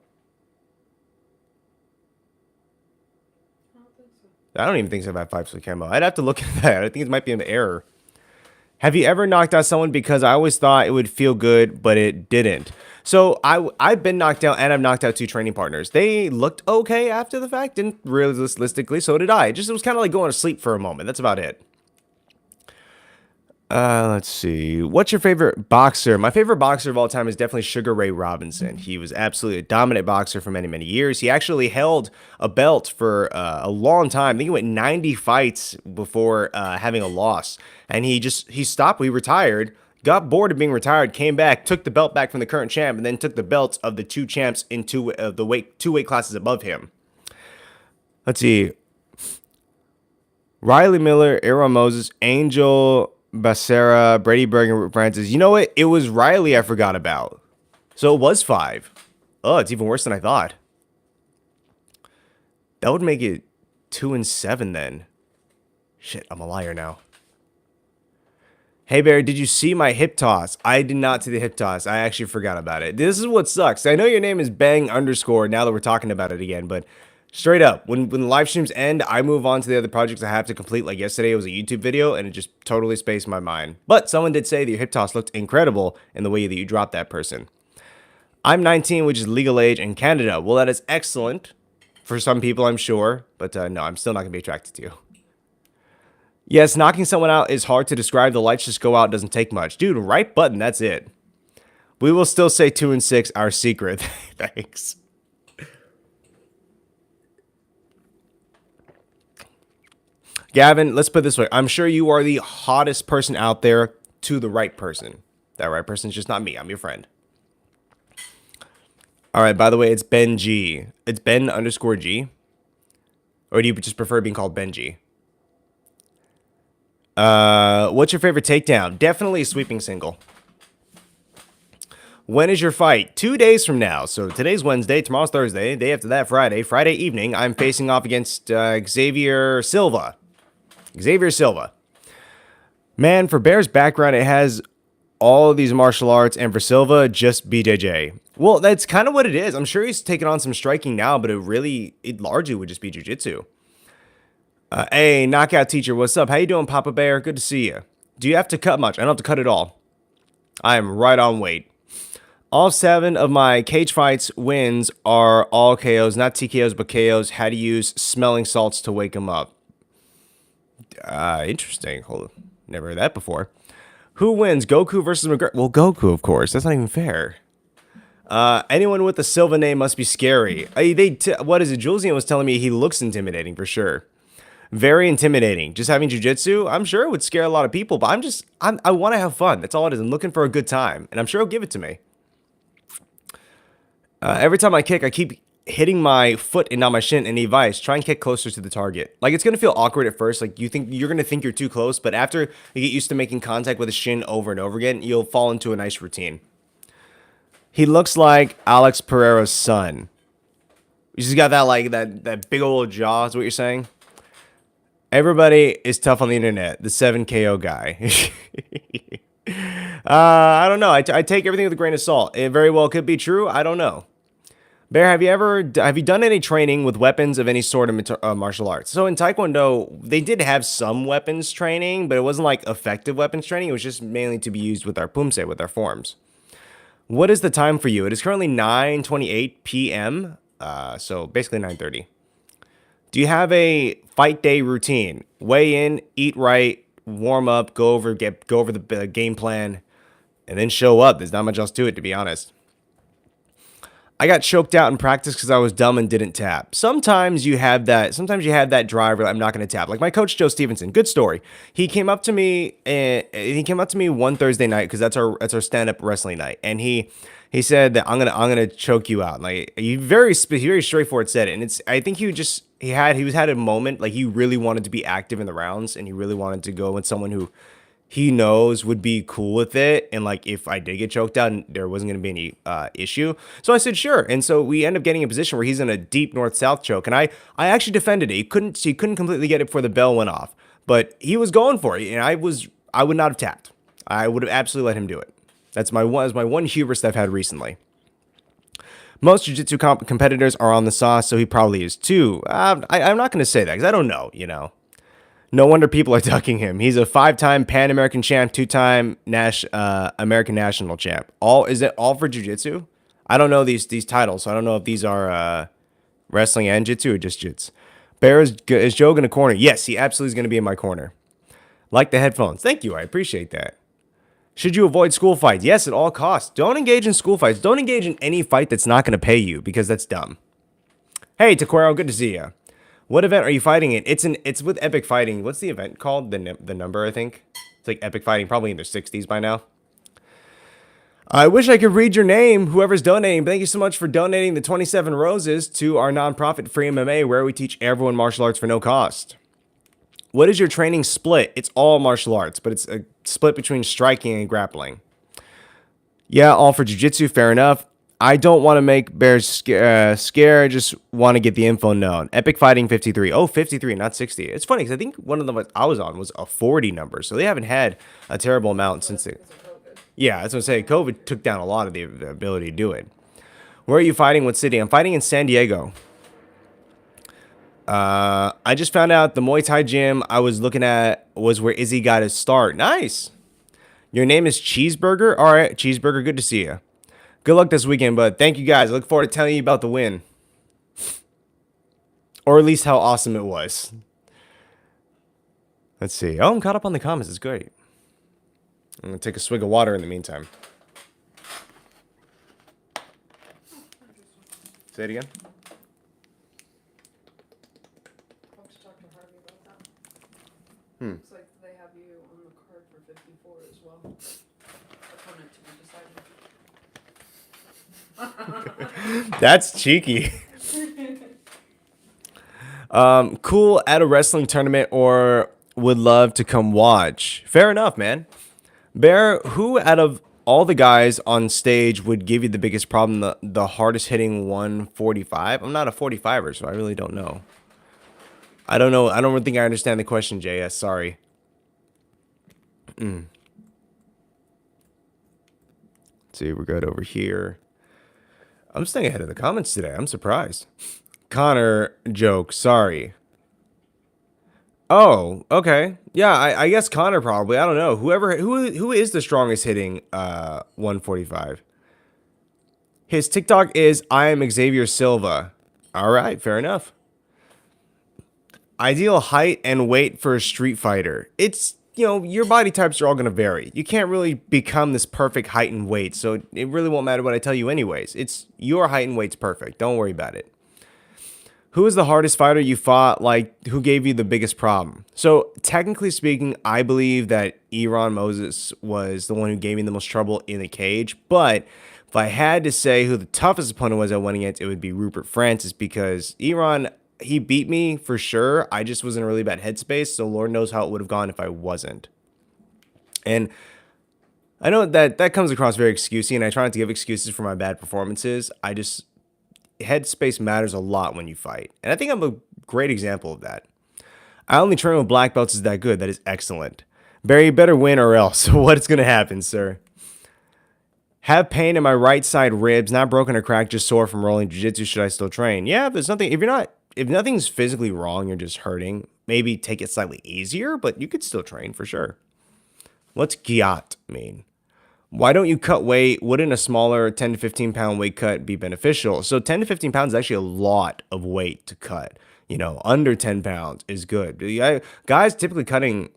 I don't even think so. I've had 5 with Camo. I'd have to look at that. I think it might be an error. Have you ever knocked out someone because I always thought it would feel good, but it didn't? So I've been knocked out, and I've knocked out 2 training partners. They looked okay after the fact, didn't realistically. So did I. It was kind of like going to sleep for a moment. That's about it. Let's see. What's your favorite boxer? My favorite boxer of all time is definitely Sugar Ray Robinson. He was absolutely a dominant boxer for many, many years. He actually held a belt for a long time. I think he went 90 fights before having a loss. And he stopped. He retired, got bored of being retired, came back, took the belt back from the current champ, and then took the belts of the 2 champs into the 2 weight classes above him. Let's see. Riley Miller, Aaron Moses, Angel Becerra, Brady Bergen, Francis. You know what? It was Riley I forgot about. So it was 5. Oh, it's even worse than I thought. That would make it 2-7 then. Shit, I'm a liar now. Hey, Bear, did you see my hip toss? I did not see the hip toss. I actually forgot about it. This is what sucks. I know your name is Bang_ now that we're talking about it again, but straight up, when the live streams end, I move on to the other projects I have to complete. Like yesterday, it was a YouTube video, and it just totally spaced my mind. But someone did say that your hip toss looked incredible in the way that you dropped that person. I'm 19, which is legal age in Canada. Well, that is excellent for some people, I'm sure. But no, I'm still not going to be attracted to you. Yes, knocking someone out is hard to describe. The lights just go out. Doesn't take much. Dude, right button. That's it. We will still say 2 and 6, our secret. Thanks. Gavin, let's put it this way. I'm sure you are the hottest person out there to the right person. That right person is just not me. I'm your friend. All right, by the way, it's Ben G. It's Ben underscore G. Or do you just prefer being called Benji? What's your favorite takedown? Definitely a sweeping single. When is your fight? 2 days from now. So today's Wednesday, tomorrow's Thursday, day after that Friday. Friday evening, I'm facing off against Xavier Silva. Xavier Silva. Man, for Bear's background, it has all of these martial arts, and for Silva, just BJJ. Well, that's kind of what it is. I'm sure he's taking on some striking now, but it largely would just be jiu-jitsu. Hey, knockout teacher, what's up? How you doing, Papa Bear? Good to see you. Do you have to cut much? I don't have to cut at all. I am right on weight. All 7 of my cage fights wins are all KOs, not TKOs, but KOs. How to use smelling salts to wake them up. Interesting. Hold on. Never heard that before. Who wins? Goku versus McGregor? Well, Goku, of course. That's not even fair. Anyone with a Silva name must be scary. What is it? Julesian was telling me he looks intimidating for sure. Very intimidating. Just having jiu-jitsu, I'm sure it would scare a lot of people, but I want to have fun. That's all it is. I'm looking for a good time, and I'm sure he'll give it to me. Every time I kick, I keep hitting my foot and not my shin. And advice, try and kick closer to the target. Like, it's going to feel awkward at first. Like, you're going to think you're too close, but after you get used to making contact with the shin over and over again, you'll fall into a nice routine. He looks like Alex Pereira's son. He's just got that big old jaw, is what you're saying? Everybody is tough on the internet. The 7 KO guy. I don't know. I take everything with a grain of salt. It very well could be true. I don't know. Bear, have you done any training with weapons of any sort of martial arts? So in Taekwondo, they did have some weapons training, but it wasn't like effective weapons training. It was just mainly to be used with our pumse, with our forms. What is the time for you? It is currently 9:28 p.m. So basically 9:30. Do you have a fight day routine? Weigh in, eat right, warm up, go over the game plan, and then show up. There's not much else to it, to be honest. I got choked out in practice because I was dumb and didn't tap. Sometimes you have that. Sometimes you have that drive where I'm not going to tap. Like my coach Joe Stevenson. Good story. He came up to me one Thursday night because that's our stand-up wrestling night, and he said that I'm gonna choke you out. Like he very straightforward said it, and I think he had a moment like he really wanted to be active in the rounds, and he really wanted to go with someone who he knows would be cool with it, and like if I did get choked out, there wasn't going to be any issue. So I said sure, and so we end up getting a position where he's in a deep north-south choke, and I actually defended it. He couldn't completely get it before the bell went off, but he was going for it, and I would not have tapped. I would have absolutely let him do it. That's my one hubris I've had recently. Most jiu-jitsu competitors are on the sauce, so he probably is too. I'm not going to say that because I don't know, No wonder people are ducking him. He's a 5-time Pan American champ, 2-time American national champ. Is it all for jiu-jitsu? I don't know these titles, so I don't know if these are wrestling and jiu-jitsu or just jits. Bear is Joe in a corner? Yes, he absolutely is going to be in my corner. Like the headphones. Thank you. I appreciate that. Should you avoid school fights? Yes, at all costs. Don't engage in school fights. Don't engage in any fight that's not going to pay you because that's dumb. Hey, Taquero, good to see you. What event are you fighting in? It's with Epic Fighting. What's the event called? The number, I think. It's like Epic Fighting, probably in their 60s by now. I wish I could read your name, whoever's donating. But thank you so much for donating the 27 roses to our nonprofit Free MMA, where we teach everyone martial arts for no cost. What is your training split? It's all martial arts, but it's a split between striking and grappling. Yeah, all for jiu-jitsu, fair enough. I don't want to make bears scare. I just want to get the info known. Epic Fighting 53. Oh, 53, not 60. It's funny because I think one of them I was on was a 40 number. So they haven't had a terrible amount since it. Yeah, that's what I'm saying. COVID took down a lot of the ability to do it. Where are you fighting? What city? I'm fighting in San Diego. I just found out the Muay Thai gym I was looking at was where Izzy got his start. Nice. Your name is Cheeseburger? All right, Cheeseburger, good to see you. Good luck this weekend, bud. Thank you guys. I look forward to telling you about the win. Or at least how awesome it was. Let's see. Oh, I'm caught up on the comments. It's great. I'm going to take a swig of water in the meantime. Say it again. I'll have to talk to Harvey about that. Looks like they have you on the card for 54 as well. Opponent to be decided. That's cheeky. Cool at a wrestling tournament or would love to come watch. Fair enough, man. Bear, who out of all the guys on stage would give you the biggest problem, the hardest hitting 145? I'm not a 45er, so I really don't know. I don't know. I don't think I understand the question, JS. Sorry. Let's see, we're good over here. I'm staying ahead of the comments today. I'm surprised. Connor joke. Sorry. Oh, okay. Yeah, I guess Connor probably. I don't know. Who is the strongest hitting 145? His TikTok is I am Xavier Silva. All right, fair enough. Ideal height and weight for a street fighter. It's, you know, your body types are all going to vary. You can't really become this perfect height and weight, so it really won't matter what I tell you anyways. It's your height and weight's perfect. Don't worry about it. Who is the hardest fighter you fought? Like, who gave you the biggest problem? So, technically speaking, I believe that Iran Moses was the one who gave me the most trouble in the cage. But if I had to say who the toughest opponent was I went against, it would be Rupert Francis, because Iran, he beat me for sure. I just was in a really bad headspace, so Lord knows how it would have gone if I wasn't. And I know that comes across very excusey, and I try not to give excuses for my bad performances. Headspace matters a lot when you fight. And I think I'm a great example of that. I only train with black belts is that good. That is excellent. Barry, you better win or else. What's going to happen, sir? Have pain in my right side ribs, not broken or cracked, just sore from rolling jiu-jitsu. Should I still train? Yeah, if nothing's physically wrong, you're just hurting. Maybe take it slightly easier, but you could still train for sure. What's gyat mean? Why don't you cut weight? Wouldn't a smaller 10 to 15 pound weight cut be beneficial? So 10 to 15 pounds is actually a lot of weight to cut. You know, under 10 pounds is good. Guys typically cutting,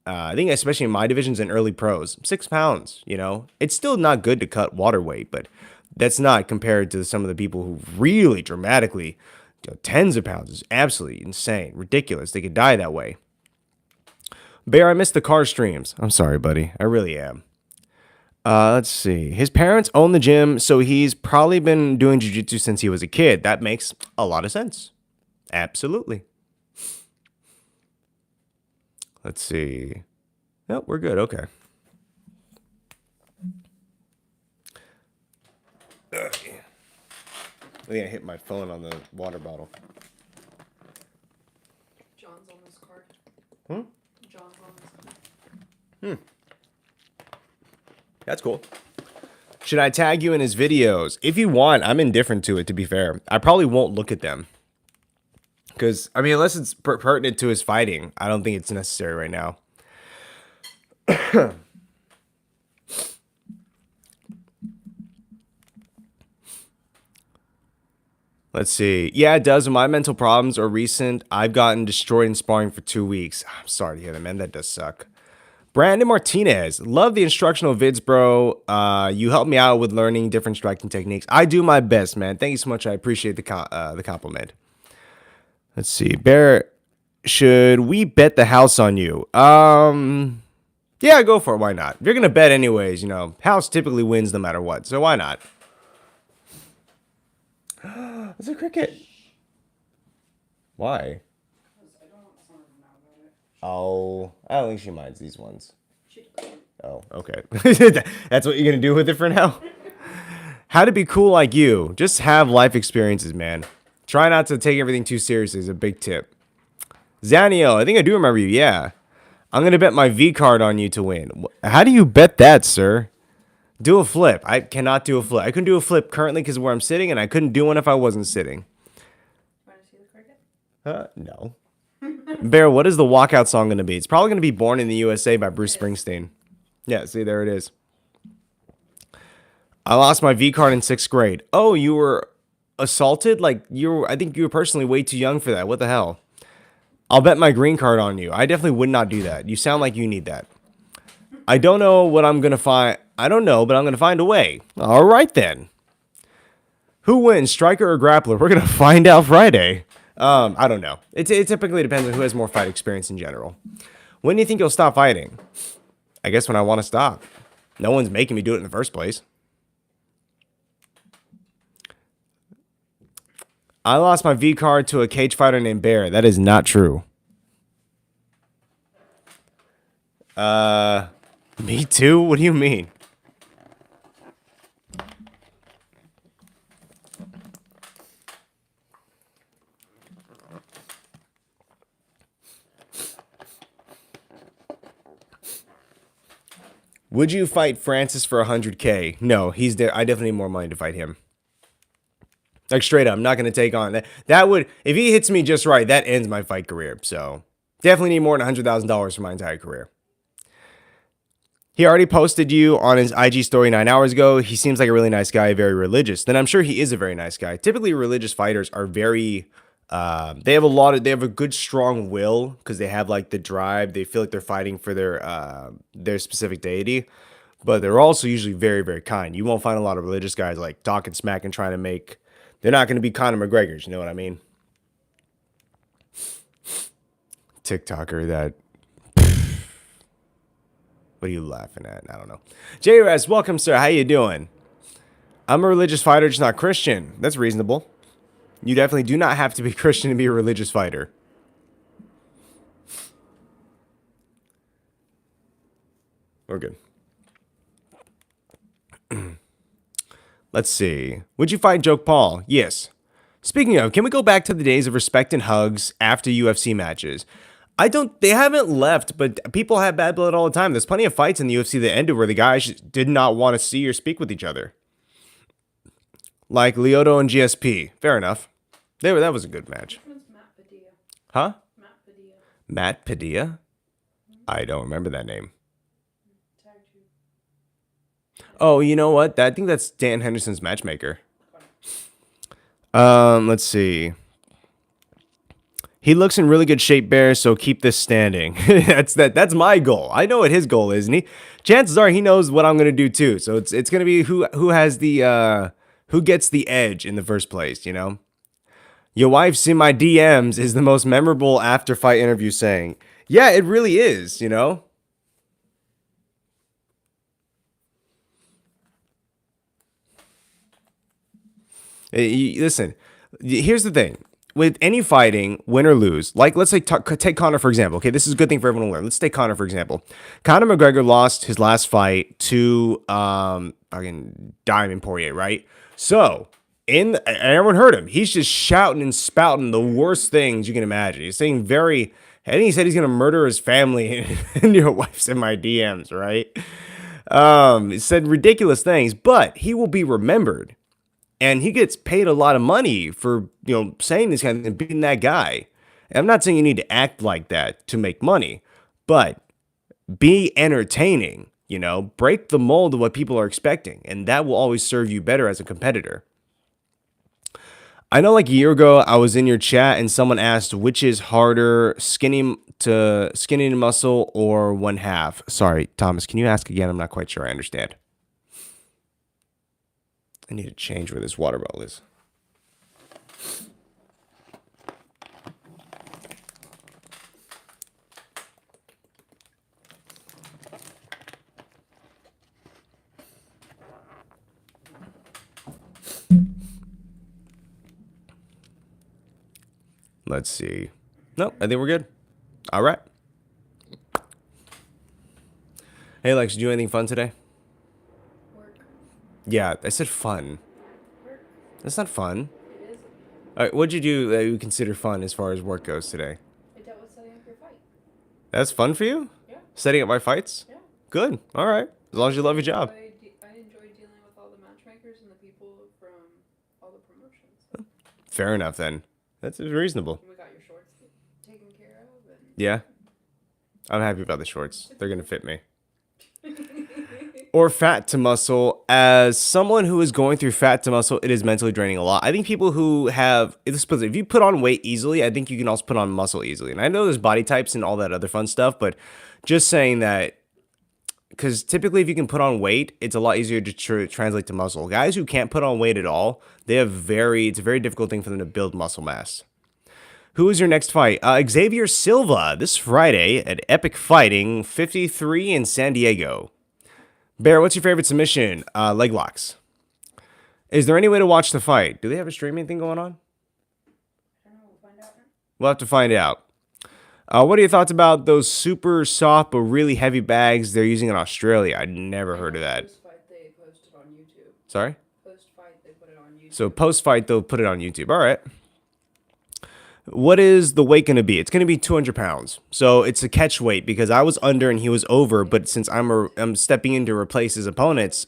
I think especially in my divisions and early pros, 6 pounds, you know. It's still not good to cut water weight, but that's not compared to some of the people who really dramatically, tens of pounds is absolutely insane, ridiculous. They could die that way. Bear, I missed the car streams. I'm sorry, buddy. I really am. Let's see. His parents own the gym, so he's probably been doing jiu-jitsu since he was a kid. That makes a lot of sense. Absolutely. Let's see. Nope, we're good. Okay. I think I hit my phone on the water bottle. John's on this card. John's on this card. That's cool. Should I tag you in his videos? If you want, I'm indifferent to it, to be fair. I probably won't look at them. Because, I mean, unless it's pertinent to his fighting, I don't think it's necessary right now. Let's see. Yeah, it does. My mental problems are recent. I've gotten destroyed in sparring for 2 weeks. I'm sorry to hear that, man. That does suck. Brandon Martinez, love the instructional vids, bro. You helped me out with learning different striking techniques. I do my best, man. Thank you so much. I appreciate the compliment. Let's see. Bear, should we bet the house on you? Yeah, go for it. Why not? If you're gonna bet anyways, house typically wins no matter what. So why not? It's a cricket. Why? Oh, I don't think she minds these ones. Oh, okay. That's what you're going to do with it for now? How to be cool like you. Just have life experiences, man. Try not to take everything too seriously is a big tip. Zanio, I think I do remember you, yeah. I'm going to bet my V card on you to win. How do you bet that, sir? Do a flip. I cannot do a flip. I couldn't do a flip currently because of where I'm sitting, and I couldn't do one if I wasn't sitting. Want to see the cricket? No. Bear, what is the walkout song going to be? It's probably going to be Born in the USA by Bruce Springsteen. Yeah, see, there it is. I lost my V card in 6th grade. Oh, you were assaulted? Like, I think you were personally way too young for that. What the hell? I'll bet my green card on you. I definitely would not do that. You sound like you need that. I don't know what I'm going to find. I don't know, but I'm going to find a way. All right, then. Who wins, striker or grappler? We're going to find out Friday. I don't know. It typically depends on who has more fight experience in general. When do you think you'll stop fighting? I guess when I want to stop. No one's making me do it in the first place. I lost my V card to a cage fighter named Bear. That is not true. Me too? What do you mean? Would you fight Francis for 100K? No, he's there. I definitely need more money to fight him. Like, straight up, I'm not going to take on that. That would, if he hits me just right, that ends my fight career. So, definitely need more than $100,000 for my entire career. He already posted you on his IG story 9 hours ago. He seems like a really nice guy, very religious. Then I'm sure he is a very nice guy. Typically, religious fighters are very, they have a good strong will because they have like the drive. They feel like they're fighting for their specific deity. But they're also usually very, very kind. You won't find a lot of religious guys like talking smack and trying to make, they're not going to be Conor McGregor's, you know what I mean? TikToker that, what are you laughing at? I don't know. JRS, welcome, sir. How you doing? I'm a religious fighter, just not Christian. That's reasonable. You definitely do not have to be Christian to be a religious fighter. We're good. Let's see. Would you fight Joke Paul? Yes. Speaking of, can we go back to the days of respect and hugs after UFC matches? They haven't left, but people have bad blood all the time. There's plenty of fights in the UFC that ended where the guys did not want to see or speak with each other. Like Lyoto and GSP. Fair enough. That was a good match. Which one's Matt Padilla? Huh? Matt Padilla. Matt Padilla? I don't remember that name. Tagged you. Oh, you know what? I think that's Dan Henderson's matchmaker. Let's see. He looks in really good shape, Bear, so keep this standing. That's my goal. I know what his goal is, and chances are he knows what I'm gonna do too. So it's gonna be who has the who gets the edge in the first place, you know? Your wife's in my DMs is the most memorable after fight interview saying. Yeah, it really is, you know? Listen, here's the thing. With any fighting, win or lose, like let's say take Conor for example. Okay, this is a good thing for everyone to learn. Let's take Conor for example. Conor McGregor lost his last fight to fucking Diamond Poirier, right? So everyone heard him. He's just shouting and spouting the worst things you can imagine. He's saying and he said he's gonna murder his family, and your wife's in my DMs, right? He said ridiculous things, but he will be remembered. And he gets paid a lot of money for, saying this kind of thing and being that guy. And I'm not saying you need to act like that to make money, but be entertaining, break the mold of what people are expecting. And that will always serve you better as a competitor. I know like a year ago, I was in your chat and someone asked, which is harder, skinny to muscle or one half? Sorry, Thomas, can you ask again? I'm not quite sure I understand. I need to change where this water bottle is. Let's see. Nope, I think we're good. All right. Hey, Lex, did you do anything fun today? Work. Yeah, I said fun. Work. That's not fun. It is. All right, what'd you do that you consider fun as far as work goes today? I dealt with setting up your fight. That's fun for you? Yeah. Setting up my fights? Yeah. Good. All right. As long as you love your job. I enjoy dealing with all the matchmakers and the people from all the promotions. Fair enough then. That's reasonable. We got your shorts taken care of. And Yeah. I'm happy about the shorts. They're going to fit me. or fat to muscle. As someone who is going through fat to muscle, it is mentally draining a lot. I think people who have, if you put on weight easily, I think you can also put on muscle easily. And I know there's body types and all that other fun stuff, but just saying that, because typically if you can put on weight, it's a lot easier to translate to muscle. Guys who can't put on weight at all, it's a very difficult thing for them to build muscle mass. Who is your next fight? Xavier Silva this Friday at Epic Fighting 53 in San Diego. Bear, what's your favorite submission? Leg locks. Is there any way to watch the fight? Do they have a streaming thing going on? I don't know, we'll find out. We'll have to find out. What are your thoughts about those super soft but really heavy bags they're using in Australia? I'd never heard of that. Post-fight, they posted on YouTube. Sorry? Post-fight, they put it on YouTube. So post-fight, they'll put it on YouTube. All right. What is the weight going to be? It's going to be 200 pounds. So it's a catch weight because I was under and he was over. But since I'm stepping in to replace his opponents,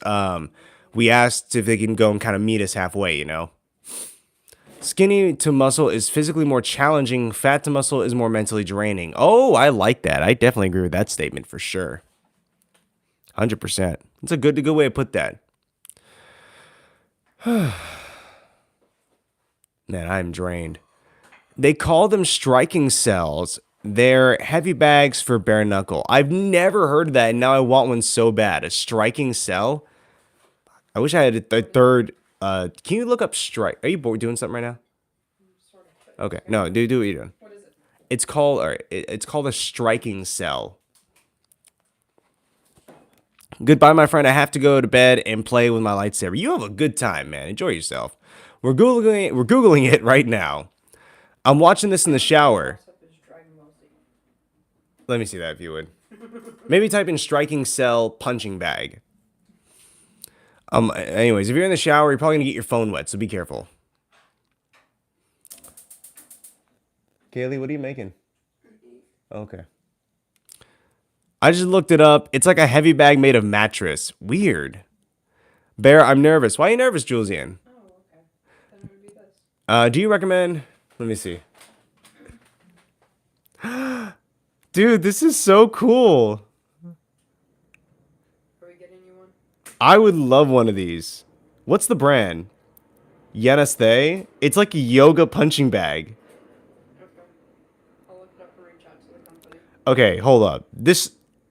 we asked if they can go and kind of meet us halfway, you know. Skinny to muscle is physically more challenging. Fat to muscle is more mentally draining. Oh, I like that. I definitely agree with that statement for sure. 100%. It's a good way to put that. Man, I'm drained. They call them striking cells. They're heavy bags for bare knuckle. I've never heard of that, and now I want one so bad. A striking cell? I wish I had a third. Can you look up strike? Are you bored doing something right now? Sort of. Okay. No, do what you're doing. What is it? It's called a striking cell. Goodbye, my friend. I have to go to bed and play with my lightsaber. You have a good time, man. Enjoy yourself. We're googling it right now. I'm watching this in the shower. What's up is Dragon Ball Z. Let me see that if you would. Maybe type in striking cell punching bag. Anyways, if you're in the shower, you're probably gonna get your phone wet, so be careful. Kaylee, what are you making? Okay. I just looked it up. It's like a heavy bag made of mattress. Weird. Bear, I'm nervous. Why are you nervous, Julesian? Oh, okay. Then it would be this. Do you recommend? Let me see. Dude, this is so cool. Are we getting you one? I would love one of these. What's the brand? Yenasthe? It's like a yoga punching bag. Okay. I'll look it up and reach out to the company. Okay, hold up.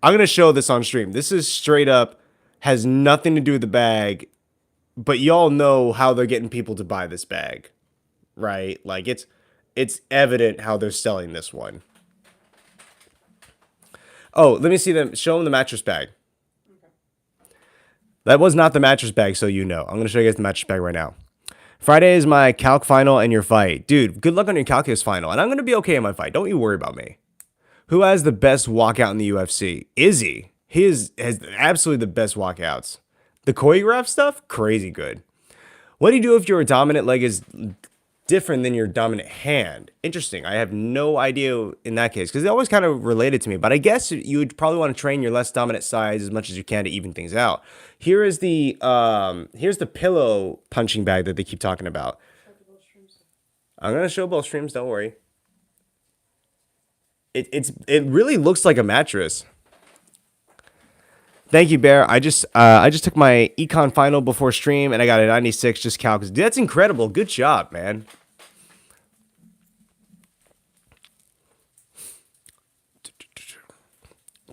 I'm gonna show this on stream. This is straight up, has nothing to do with the bag, but y'all know how they're getting people to buy this bag, right? Like it's evident how they're selling this one. Oh, let me see them. Show them the mattress bag. Okay. That was not the mattress bag, so you know. I'm gonna show you guys the mattress bag right now. Friday is my calc final and your fight. Dude, good luck on your calculus final. And I'm gonna be okay in my fight. Don't you worry about me. Who has the best walkout in the UFC? Izzy. He has absolutely the best walkouts. The choreograph stuff, crazy good. What do you do if your dominant leg is different than your dominant hand? Interesting. I have no idea in that case because they always kind of related to me. But I guess you would probably want to train your less dominant sides as much as you can to even things out. Here's the pillow punching bag that they keep talking about. I'm gonna show both streams. Don't worry. It really looks like a mattress. Thank you, Bear. I just took my econ final before stream and I got a 96 just calc. That's incredible. Good job, man.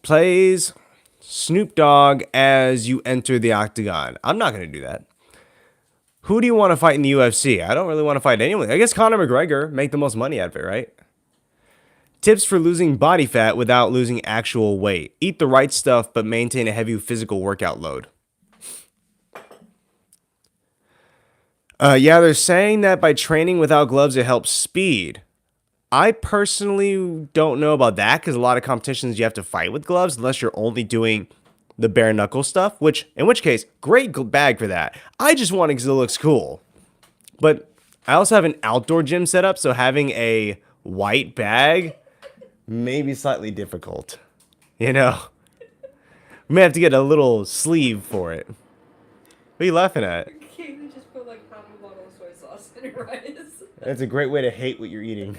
Plays Snoop Dogg as you enter the octagon. I'm not gonna do that. Who do you want to fight in the UFC? I don't really want to fight anyone. I guess Conor McGregor, make the most money out of it, right? Tips for losing body fat without losing actual weight. Eat the right stuff, but maintain a heavy physical workout load. Yeah, they're saying that by training without gloves, it helps speed. I personally don't know about that because a lot of competitions you have to fight with gloves unless you're only doing the bare knuckle stuff, in which case, great bag for that. I just want it because it looks cool. But I also have an outdoor gym set up, so having a white bag may be slightly difficult. You know? We may have to get a little sleeve for it. What are you laughing at? You just put like half a bottle of soy sauce in your rice. That's a great way to hate what you're eating.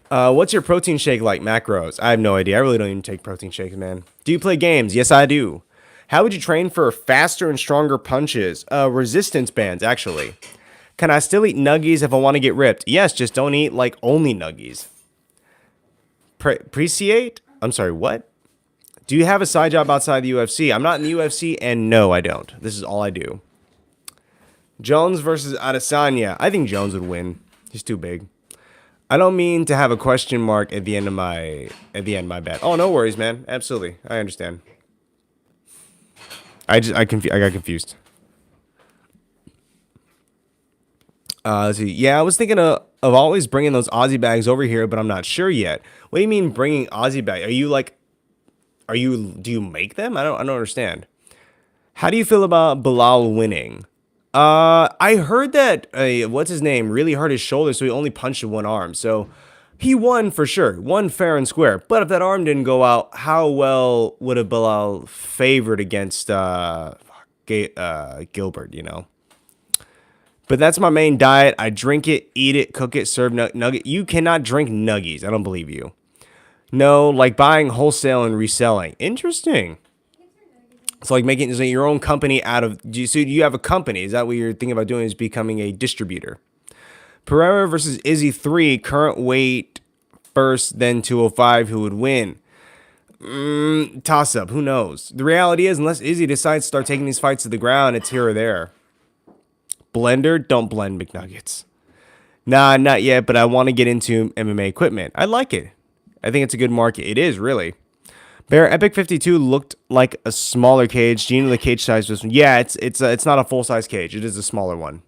What's your protein shake like? Macros? I have no idea. I really don't even take protein shakes, man. Do you play games? Yes, I do. How would you train for faster and stronger punches? Resistance bands, actually. Can I still eat nuggies if I want to get ripped? Yes, just don't eat like only nuggies. Appreciate? I'm sorry, what? Do you have a side job outside the UFC? I'm not in the UFC, and no, I don't. This is all I do. Jones versus Adesanya. I think Jones would win. He's too big. I don't mean to have a question mark at the end of my bet. Oh, no worries, man. Absolutely, I understand. I got confused. Let's see. Yeah, I was thinking of always bringing those Aussie bags over here, but I'm not sure yet. What do you mean bringing Aussie bag? Do you make them? I don't understand. How do you feel about Bilal winning? I heard that what's his name really hurt his shoulder, so he only punched with one arm. So he won for sure, won fair and square. But if that arm didn't go out, how well would have Bilal favored against Gilbert? You know. But that's my main diet. I drink it, eat it, cook it, serve nugget. You cannot drink nuggies. I don't believe you. No, like buying wholesale and reselling. Interesting. It's like making your own company out of. So you have a company. Is that what you're thinking about doing? Is becoming a distributor? Pereira versus Izzy 3. Current weight first, then 205. Who would win? Toss up. Who knows? The reality is, unless Izzy decides to start taking these fights to the ground, it's here or there. Blender, don't blend McNuggets. Nah, not yet. But I want to get into MMA equipment. I like it. I think it's a good market. It is, really. Bear Epic 52 looked like a smaller cage. Do you know the cage size for this one? Yeah, it's not a full-size cage. It is a smaller one.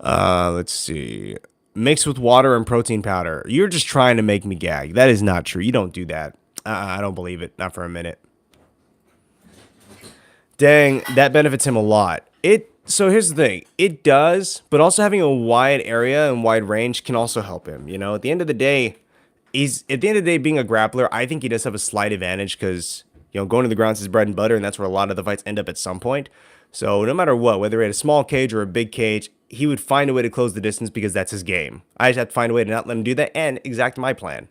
Let's see. Mixed with water and protein powder. You're just trying to make me gag. That is not true. You don't do that. I don't believe it. Not for a minute. Dang, that benefits him a lot. So here's the thing. It does, but also having a wide area and wide range can also help him. You know, at the end of the day, being a grappler, I think he does have a slight advantage because, you know, going to the ground is his bread and butter, and that's where a lot of the fights end up at some point. So no matter what, whether he had a small cage or a big cage, he would find a way to close the distance because that's his game. I just have to find a way to not let him do that and exact my plan.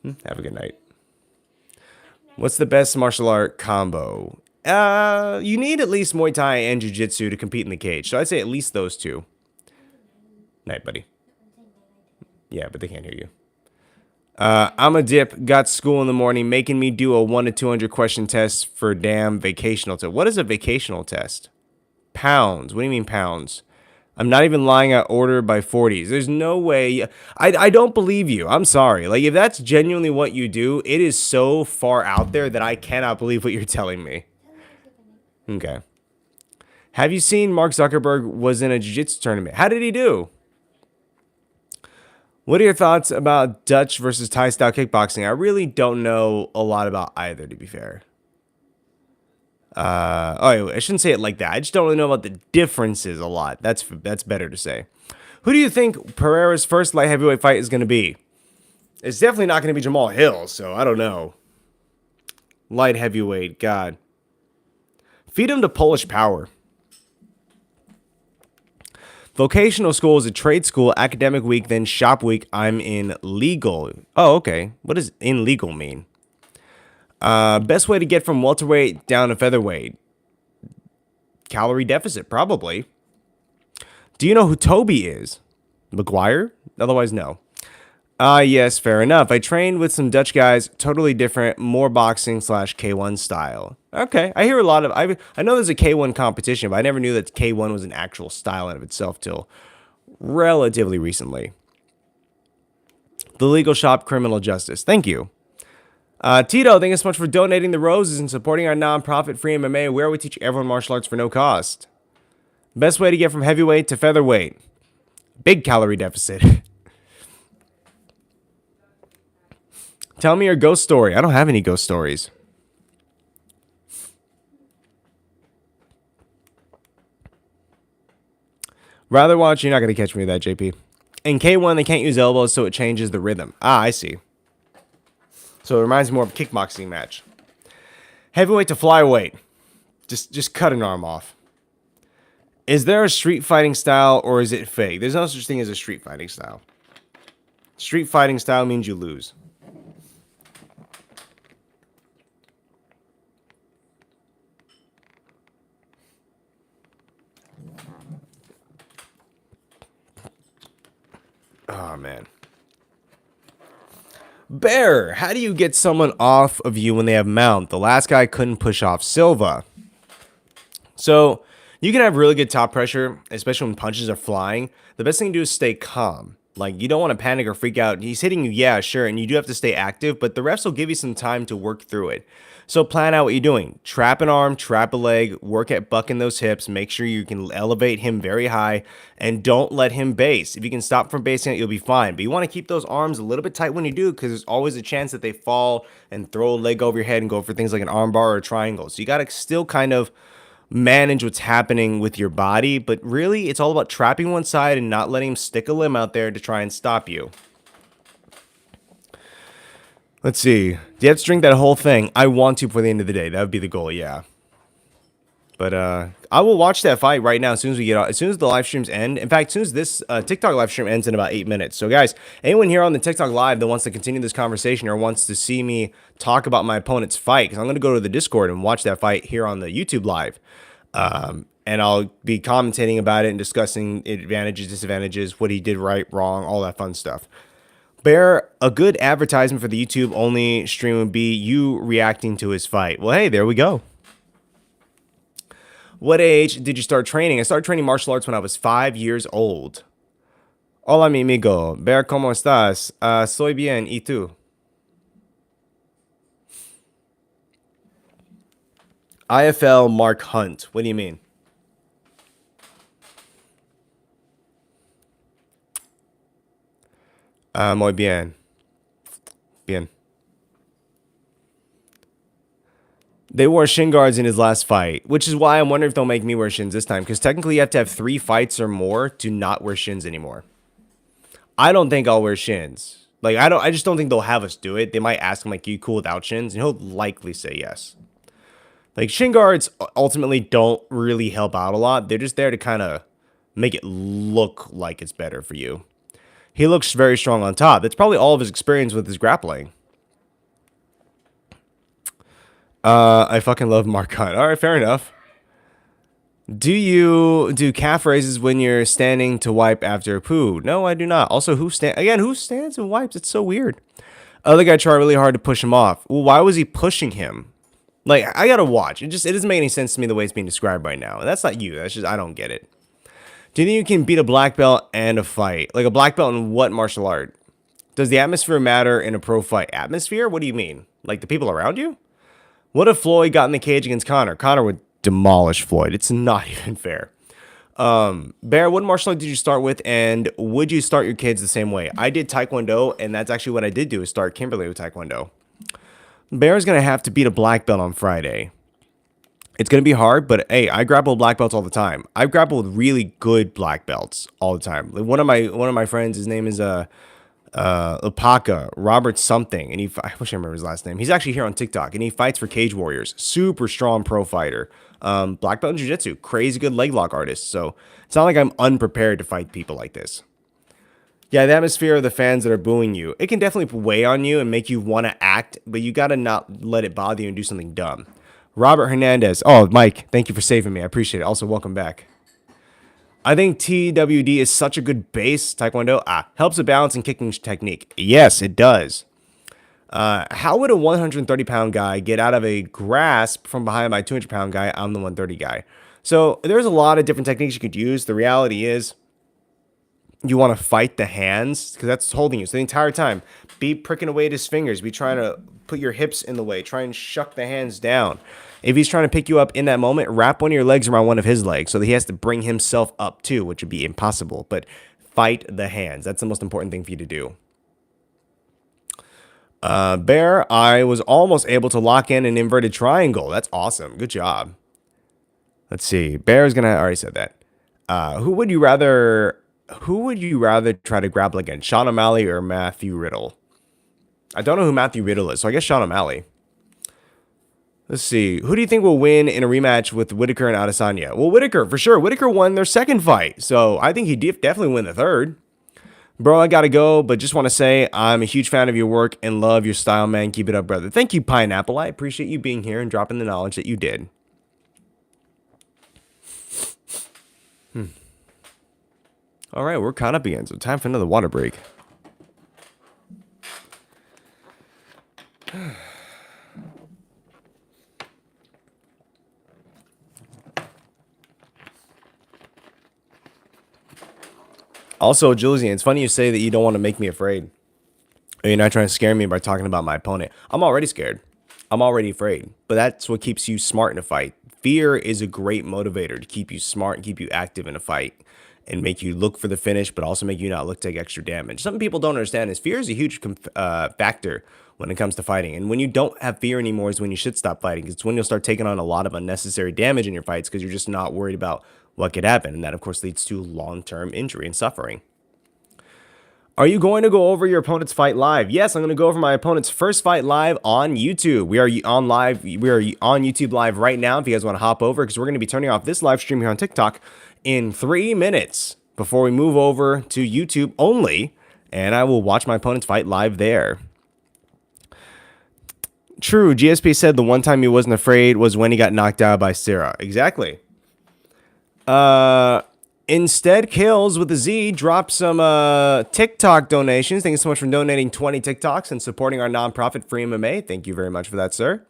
Have a good night. What's the best martial art combo? You need at least Muay Thai and Jiu-Jitsu to compete in the cage. So I'd say at least those two. Night, buddy. Yeah, but they can't hear you. I'm a dip. Got school in the morning, making me do a 1 to 200 question test for damn vacational test. What is a vacational test? Pounds. What do you mean pounds? I'm not even lying. I order by 40s. There's no way. I don't believe you. I'm sorry. Like, if that's genuinely what you do, it is so far out there that I cannot believe what you're telling me. Okay. Have you seen Mark Zuckerberg was in a jiu-jitsu tournament? How did he do? What are your thoughts about Dutch versus Thai style kickboxing? I really don't know a lot about either, to be fair. I shouldn't say it like that. I just don't really know about the differences a lot. That's better to say. Who do you think Pereira's first light heavyweight fight is going to be? It's definitely not going to be Jamal Hill, so I don't know. Light heavyweight, God. Feed him to Polish power. Vocational school is a trade school, academic week, then shop week. I'm in legal. Oh, okay. What does in legal mean? Best way to get from welterweight down to featherweight? Calorie deficit, probably. Do you know who Toby is? McGuire? Otherwise, no. Yes, fair enough. I trained with some Dutch guys, totally different, more boxing / K1 style. Okay, I hear a lot of, I know there's a K1 competition, but I never knew that K1 was an actual style in of itself till relatively recently. The Legal Shop Criminal Justice. Thank you. Tito, thank you so much for donating the roses and supporting our non-profit free MMA, where we teach everyone martial arts for no cost. Best way to get from heavyweight to featherweight. Big calorie deficit. Tell me your ghost story. I don't have any ghost stories. Rather watch, you're not going to catch me with that, JP. In K1, they can't use elbows, so it changes the rhythm. Ah, I see. So it reminds me more of a kickboxing match. Heavyweight to flyweight. Just cut an arm off. Is there a street fighting style or is it fake? There's no such thing as a street fighting style. Street fighting style means you lose. Oh, man. Bear, how do you get someone off of you when they have mount? The last guy couldn't push off Silva. So, you can have really good top pressure, especially when punches are flying. The best thing to do is stay calm. Like, you don't want to panic or freak out. He's hitting you, yeah, sure, and you do have to stay active, but the refs will give you some time to work through it. So plan out what you're doing. Trap an arm, trap a leg, work at bucking those hips, make sure you can elevate him very high, and don't let him base. If you can stop from basing it, you'll be fine. But you want to keep those arms a little bit tight when you do, because there's always a chance that they fall and throw a leg over your head and go for things like an arm bar or a triangle. So you got to still kind of manage what's happening with your body, but really it's all about trapping one side and not letting him stick a limb out there to try and stop you. Let's see. Do you have to drink that whole thing? I want to before the end of the day. That would be the goal, yeah. But I will watch that fight right now as soon as we get out, as soon as the live streams end. In fact, as soon as this TikTok live stream ends in about 8 minutes. So guys, anyone here on the TikTok live that wants to continue this conversation or wants to see me talk about my opponent's fight, because I'm going to go to the Discord and watch that fight here on the YouTube live. And I'll be commentating about it and discussing advantages, disadvantages, what he did right, wrong, all that fun stuff. Bear, a good advertisement for the YouTube only stream would be you reacting to his fight. Well, hey, there we go. What age did you start training? I started training martial arts when I was 5 years old. Hola, mi amigo. Bear, ¿cómo estás? Soy bien. ¿Y tú? IFL Mark Hunt. What do you mean? Muy bien. Bien. They wore shin guards in his last fight, which is why I'm wondering if they'll make me wear shins this time, because technically you have to have 3 fights or more to not wear shins anymore. I don't think I'll wear shins. Like, I just don't think they'll have us do it. They might ask him, like, you cool without shins? And he'll likely say yes. Like, shin guards ultimately don't really help out a lot. They're just there to kind of make it look like it's better for you. He looks very strong on top. That's probably all of his experience with his grappling. I fucking love Mark Hunt. All right, fair enough. Do you do calf raises when you're standing to wipe after a poo? No, I do not. Also, who stands and wipes? It's so weird. Other guy tried really hard to push him off. Well, why was he pushing him? Like, I gotta watch. It doesn't make any sense to me the way it's being described right now. And that's not you. That's just, I don't get it. Do you think you can beat a black belt and a fight? Like a black belt in what martial art? Does the atmosphere matter in a pro fight? Atmosphere? What do you mean? Like the people around you? What if Floyd got in the cage against Conor? Conor would demolish Floyd. It's not even fair. Bear, what martial art did you start with, and would you start your kids the same way? I did Taekwondo, and that's actually what I did do, is start Kimberly with Taekwondo. Bear's going to have to beat a black belt on Friday. It's going to be hard, but hey, I grapple with black belts all the time. I grapple with really good black belts all the time. Like one of my friends, his name is Apaka, Robert something, and I wish I remember his last name. He's actually here on TikTok, and he fights for Cage Warriors. Super strong pro fighter. Black belt in jiu-jitsu, crazy good leg lock artist. So it's not like I'm unprepared to fight people like this. Yeah, the atmosphere of the fans that are booing you, it can definitely weigh on you and make you want to act, but you got to not let it bother you and do something dumb. Robert Hernandez. Oh, Mike, thank you for saving me. I appreciate it. Also, welcome back. I think TWD is such a good base. Taekwondo helps with balance and kicking technique. Yes, it does. How would a 130-pound guy get out of a grasp from behind my 200-pound guy? I'm the 130 guy. So there's a lot of different techniques you could use. The reality is you want to fight the hands because that's holding you. So the entire time, be pricking away at his fingers. Be trying to put your hips in the way. Try and shuck the hands down. If he's trying to pick you up in that moment, wrap one of your legs around one of his legs so that he has to bring himself up too, which would be impossible. But fight the hands. That's the most important thing for you to do. Bear, I was almost able to lock in an inverted triangle. That's awesome. Good job. Let's see. Bear's gonna. I already said that. Who would you rather try to grapple against? Sean O'Malley or Matthew Riddle? I don't know who Matthew Riddle is, so I guess Sean O'Malley. Let's see. Who do you think will win in a rematch with Whitaker and Adesanya? Well, Whitaker, for sure. Whitaker won their second fight, so I think he definitely win the third. Bro, I gotta go, but just want to say I'm a huge fan of your work and love your style, man. Keep it up, brother. Thank you, Pineapple. I appreciate you being here and dropping the knowledge that you did. All right, we're caught up again, so time for another water break. Also, Julesian, it's funny you say that you don't want to make me afraid. Or you're not trying to scare me by talking about my opponent. I'm already scared. I'm already afraid. But that's what keeps you smart in a fight. Fear is a great motivator to keep you smart and keep you active in a fight. And make you look for the finish, but also make you not look take extra damage. Something people don't understand is fear is a huge factor when it comes to fighting. And when you don't have fear anymore is when you should stop fighting. It's when you'll start taking on a lot of unnecessary damage in your fights because you're just not worried about what could happen. And that, of course, leads to long-term injury and suffering. Are you going to go over your opponent's fight live? Yes, I'm going to go over my opponent's first fight live on YouTube. We are on YouTube live right now if you guys want to hop over, because we're going to be turning off this live stream here on TikTok in 3 minutes before we move over to YouTube only, and I will watch my opponent's fight live there. True, GSP said the one time he wasn't afraid was when he got knocked out by Sarah. Exactly. Instead Kills with a Z dropped some TikTok donations. Thank you so much for donating 20 TikToks and supporting our nonprofit Free MMA. Thank you very much for that, sir.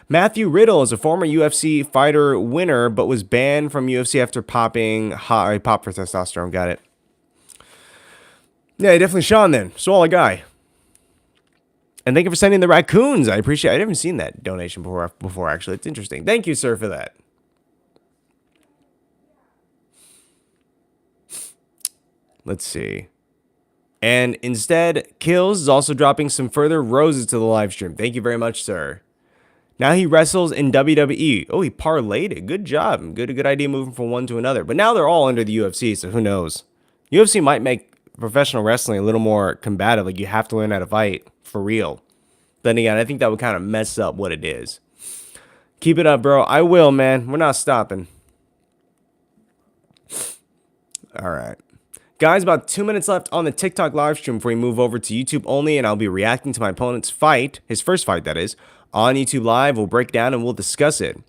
Matthew Riddle is a former UFC fighter winner, but was banned from UFC after popping high pop for testosterone. Got it. Yeah, definitely Sean then. Swallow guy. And thank you for sending the raccoons. I appreciate it. I haven't seen that donation before actually. It's interesting. Thank you, sir, for that. Let's see. And Instead Kills is also dropping some further roses to the live stream. Thank you very much, sir. Now he wrestles in WWE. Oh, he parlayed it. Good job. Good idea moving from one to another. But now they're all under the UFC, so who knows? UFC might make professional wrestling a little more combative. Like, you have to learn how to fight for real. Then again, I think that would kind of mess up what it is. Keep it up, bro. I will, man. We're not stopping. All right. Guys, about 2 minutes left on the TikTok live stream before we move over to YouTube only, and I'll be reacting to my opponent's fight, his first fight, that is, on YouTube Live. We'll break down and we'll discuss it.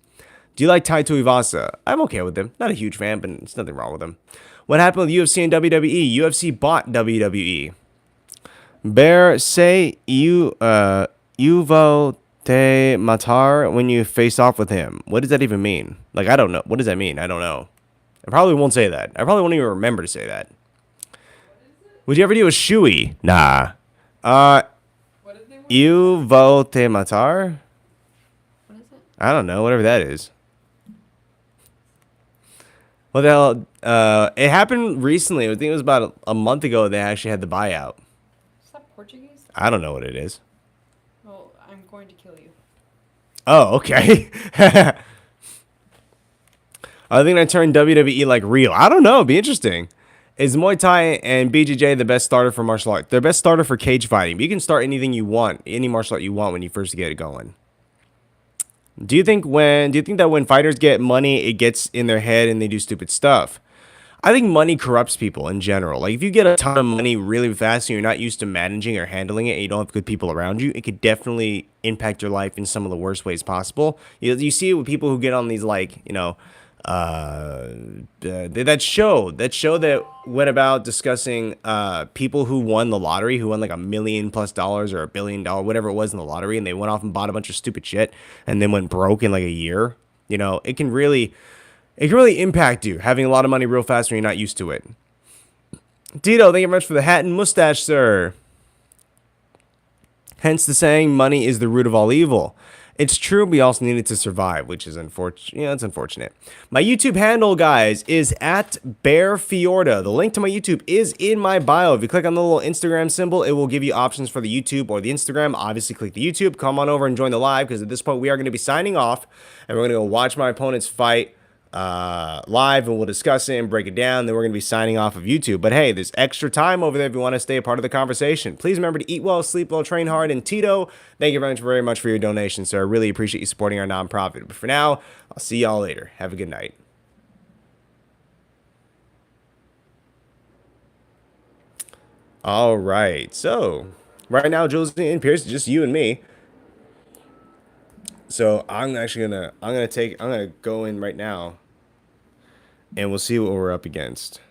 Do you like Tai Tuivasa? I'm okay with him. Not a huge fan, but there's nothing wrong with him. What happened with UFC and WWE? UFC bought WWE. Bear, say you Uvo te matar when you face off with him. What does that even mean? Like, I don't know. What does that mean? I don't know. I probably won't say that. I probably won't even remember to say that. Would you ever do a shoey? Nah. Uvo te matar? What is it? I don't know. Whatever that is. What the hell? It happened recently. I think it was about a month ago they actually had the buyout. Is that Portuguese? I don't know what it is. Well, I'm going to kill you. Oh, okay. I think I turned WWE like real. I don't know. It'd be interesting. Is Muay Thai and BJJ the best starter for martial art? They're best starter for cage fighting. You can start anything you want, any martial art you want when you first get it going. Do you think that when fighters get money, it gets in their head and they do stupid stuff? I think money corrupts people in general. Like, if you get a ton of money really fast and you're not used to managing or handling it and you don't have good people around you, it could definitely impact your life in some of the worst ways possible. You see it with people who get on these, like, you know, that show that went about discussing people who won the lottery, who won like $1 million+ or $1 billion, whatever it was in the lottery, and they went off and bought a bunch of stupid shit and then went broke in like a year. You know, it can really impact you having a lot of money real fast when you're not used to it. Tito, thank you very much for the hat and mustache, sir. Hence the saying, money is the root of all evil. It's true, we also need it to survive, which is unfortunate. Yeah, it's unfortunate. My YouTube handle, guys, is @BearFiorda. The link to my YouTube is in my bio. If you click on the little Instagram symbol, it will give you options for the YouTube or the Instagram. Obviously, click the YouTube. Come on over and join the live, because at this point, we are going to be signing off, and we're going to go watch my opponent's fight live, and we'll discuss it and break it down. Then we're going to be signing off of YouTube. But hey, there's extra time over there if you want to stay a part of the conversation. Please remember to eat well, sleep well, train hard. And Tito, thank you very much for your donation, sir. I really appreciate you supporting our nonprofit. But for now, I'll see y'all later. Have a good night. All right. So right now, Jules and Pierce, just you and me. So I'm gonna go in right now, and we'll see what we're up against.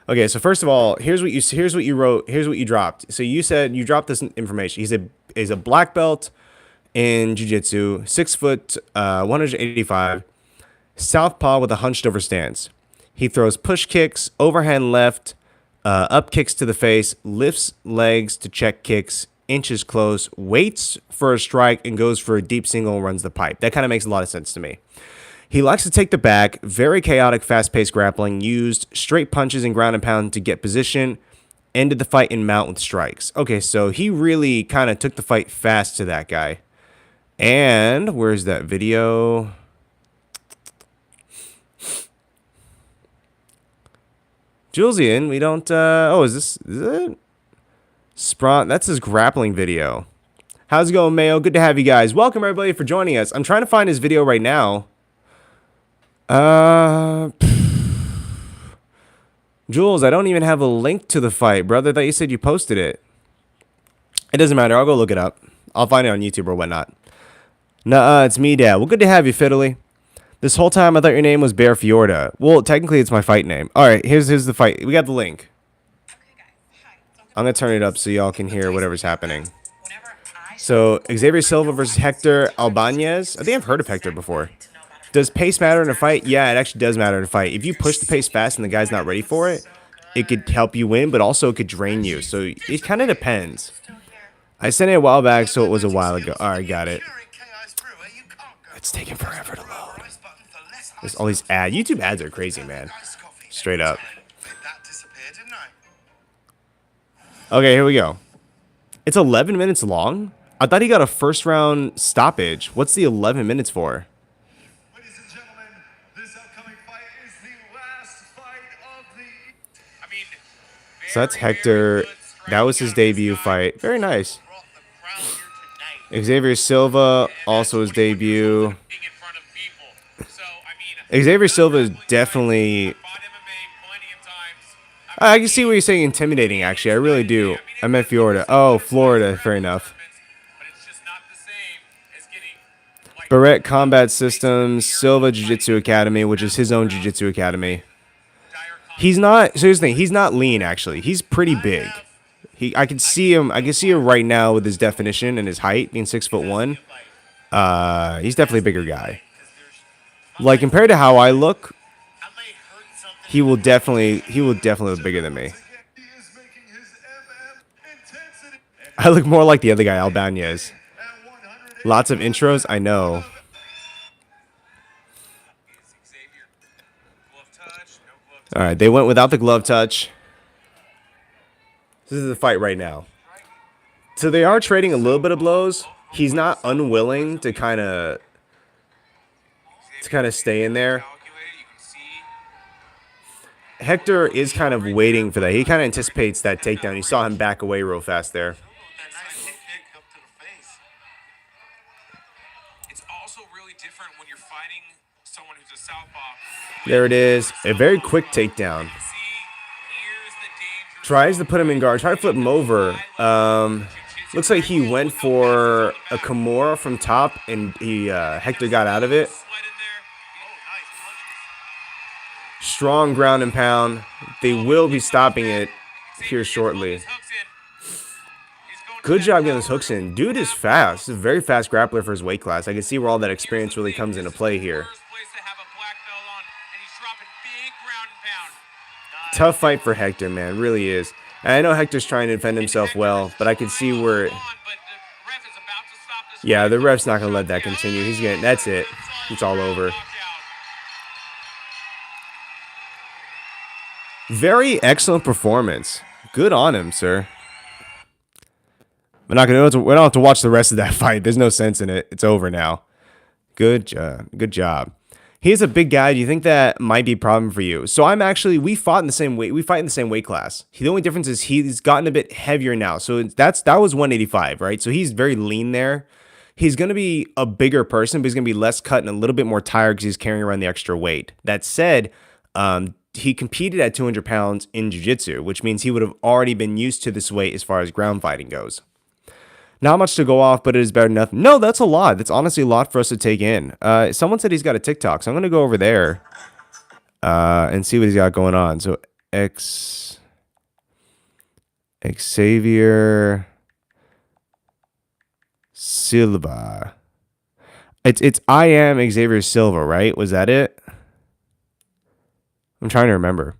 Okay, so first of all, here's what you wrote, here's what you dropped. So you said you dropped this information. He's a black belt in jiu-jitsu, 6 foot, 185, southpaw with a hunched over stance. He throws push kicks, overhand left, up kicks to the face, lifts legs to check kicks, inches close, waits for a strike, and goes for a deep single and runs the pipe. That kind of makes a lot of sense to me. He likes to take the back, very chaotic, fast-paced grappling, used straight punches and ground and pound to get position, ended the fight in mount with strikes. Okay, so he really kind of took the fight fast to that guy. And where's that video? Julesian, we don't, oh, is it? Spront, that's his grappling video. How's it going, Mayo? Good to have you guys. Welcome, everybody, for joining us. I'm trying to find his video right now. Jules, I don't even have a link to the fight, brother. I thought you said you posted it. It doesn't matter. I'll go look it up. I'll find it on YouTube or whatnot. Nuh-uh, it's me, Dad. Well, good to have you, Fiddly. This whole time, I thought your name was Bear Fiorda. Well, technically, it's my fight name. All right, here's the fight. We got the link. I'm going to turn it up so y'all can hear whatever's happening. So, Xavier Silva versus Hector Albanez. I think I've heard of Hector before. Does pace matter in a fight? Yeah, it actually does matter in a fight. If you push the pace fast and the guy's not ready for it, it could help you win, but also it could drain you. So it kind of depends. I sent it a while back, so it was a while ago. All right, got it. It's taking forever to load. There's all these ads. YouTube ads are crazy, man. Straight up. Okay, here we go. It's 11 minutes long? I thought he got a first round stoppage. What's the 11 minutes for? So that's Hector. That was his debut fight. Very nice. Xavier Silva, also his debut. Xavier Silva is definitely... I can see what you're saying, intimidating, actually. I really do. I meant Florida. Oh, Florida. Fair enough. Barrett Combat Systems, Silva Jiu-Jitsu Academy, which is his own Jiu-Jitsu Academy. He's not, so here's the thing, he's not lean, actually. He's pretty big. I can see him right now with his definition and his height, being 6'1". He's definitely a bigger guy. Like, compared to how I look, he will definitely look bigger than me. I look more like the other guy, Albanez. Lots of intros, I know. All right, they went without the glove touch. This is the fight right now. So they are trading a little bit of blows. He's not unwilling to kind of stay in there. Hector is kind of waiting for that. He kind of anticipates that takedown. You saw him back away real fast there. It's also really different when you're fighting someone who's a southpaw. There it is. A very quick takedown. Tries to put him in guard. Try to flip him over. Looks like he went for a Kimura from top, and Hector got out of it. Strong ground and pound. They will be stopping it here shortly. Good job getting those hooks in. Dude is fast. He's a very fast grappler for his weight class. I can see where all that experience really comes into play here. Tough fight for Hector, man. Really is. And I know Hector's trying to defend himself well, but I can see where... Yeah, the ref's not going to let that continue. He's getting... That's it. It's all over. Very excellent performance. Good on him, sir. We don't have to watch the rest of that fight. There's no sense in it. It's over now. Good job. Good job. He's a big guy. Do you think that might be a problem for you? So we fought in the same weight. We fight in the same weight class. The only difference is he's gotten a bit heavier now. So that was 185, right? So he's very lean there. He's going to be a bigger person, but he's going to be less cut and a little bit more tired because he's carrying around the extra weight. That said, he competed at 200 pounds in jiu-jitsu, which means he would have already been used to this weight as far as ground fighting goes. Not much to go off, but it is better than nothing. No, that's a lot. That's honestly a lot for us to take in. Someone said he's got a TikTok, so I'm going to go over there and see what he's got going on. So, Xavier Silva. It's I am Xavier Silva, right? Was that it? I'm trying to remember.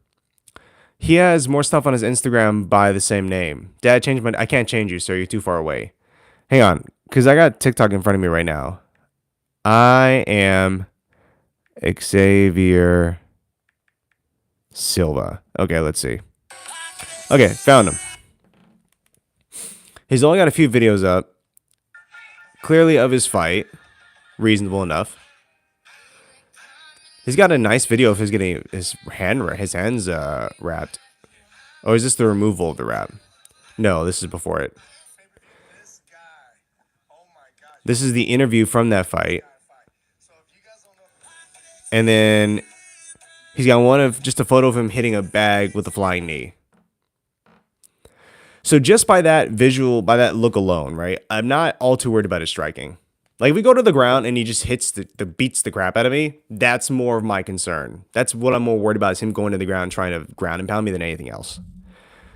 He has more stuff on his Instagram by the same name. Dad, I can't change you, sir. You're too far away. Hang on, because I got TikTok in front of me right now. I am Xavier Silva. Okay, let's see. Okay, found him. He's only got a few videos up. Clearly of his fight. Reasonable enough. He's got a nice video of his getting his hands wrapped. Oh, is this the removal of the wrap? No, this is before it. This is the interview from that fight. And then he's got just a photo of him hitting a bag with a flying knee. So just by that visual, by that look alone, right? I'm not all too worried about his striking. Like if we go to the ground and he just beats the crap out of me, that's more of my concern. That's what I'm more worried about is him going to the ground trying to ground and pound me than anything else.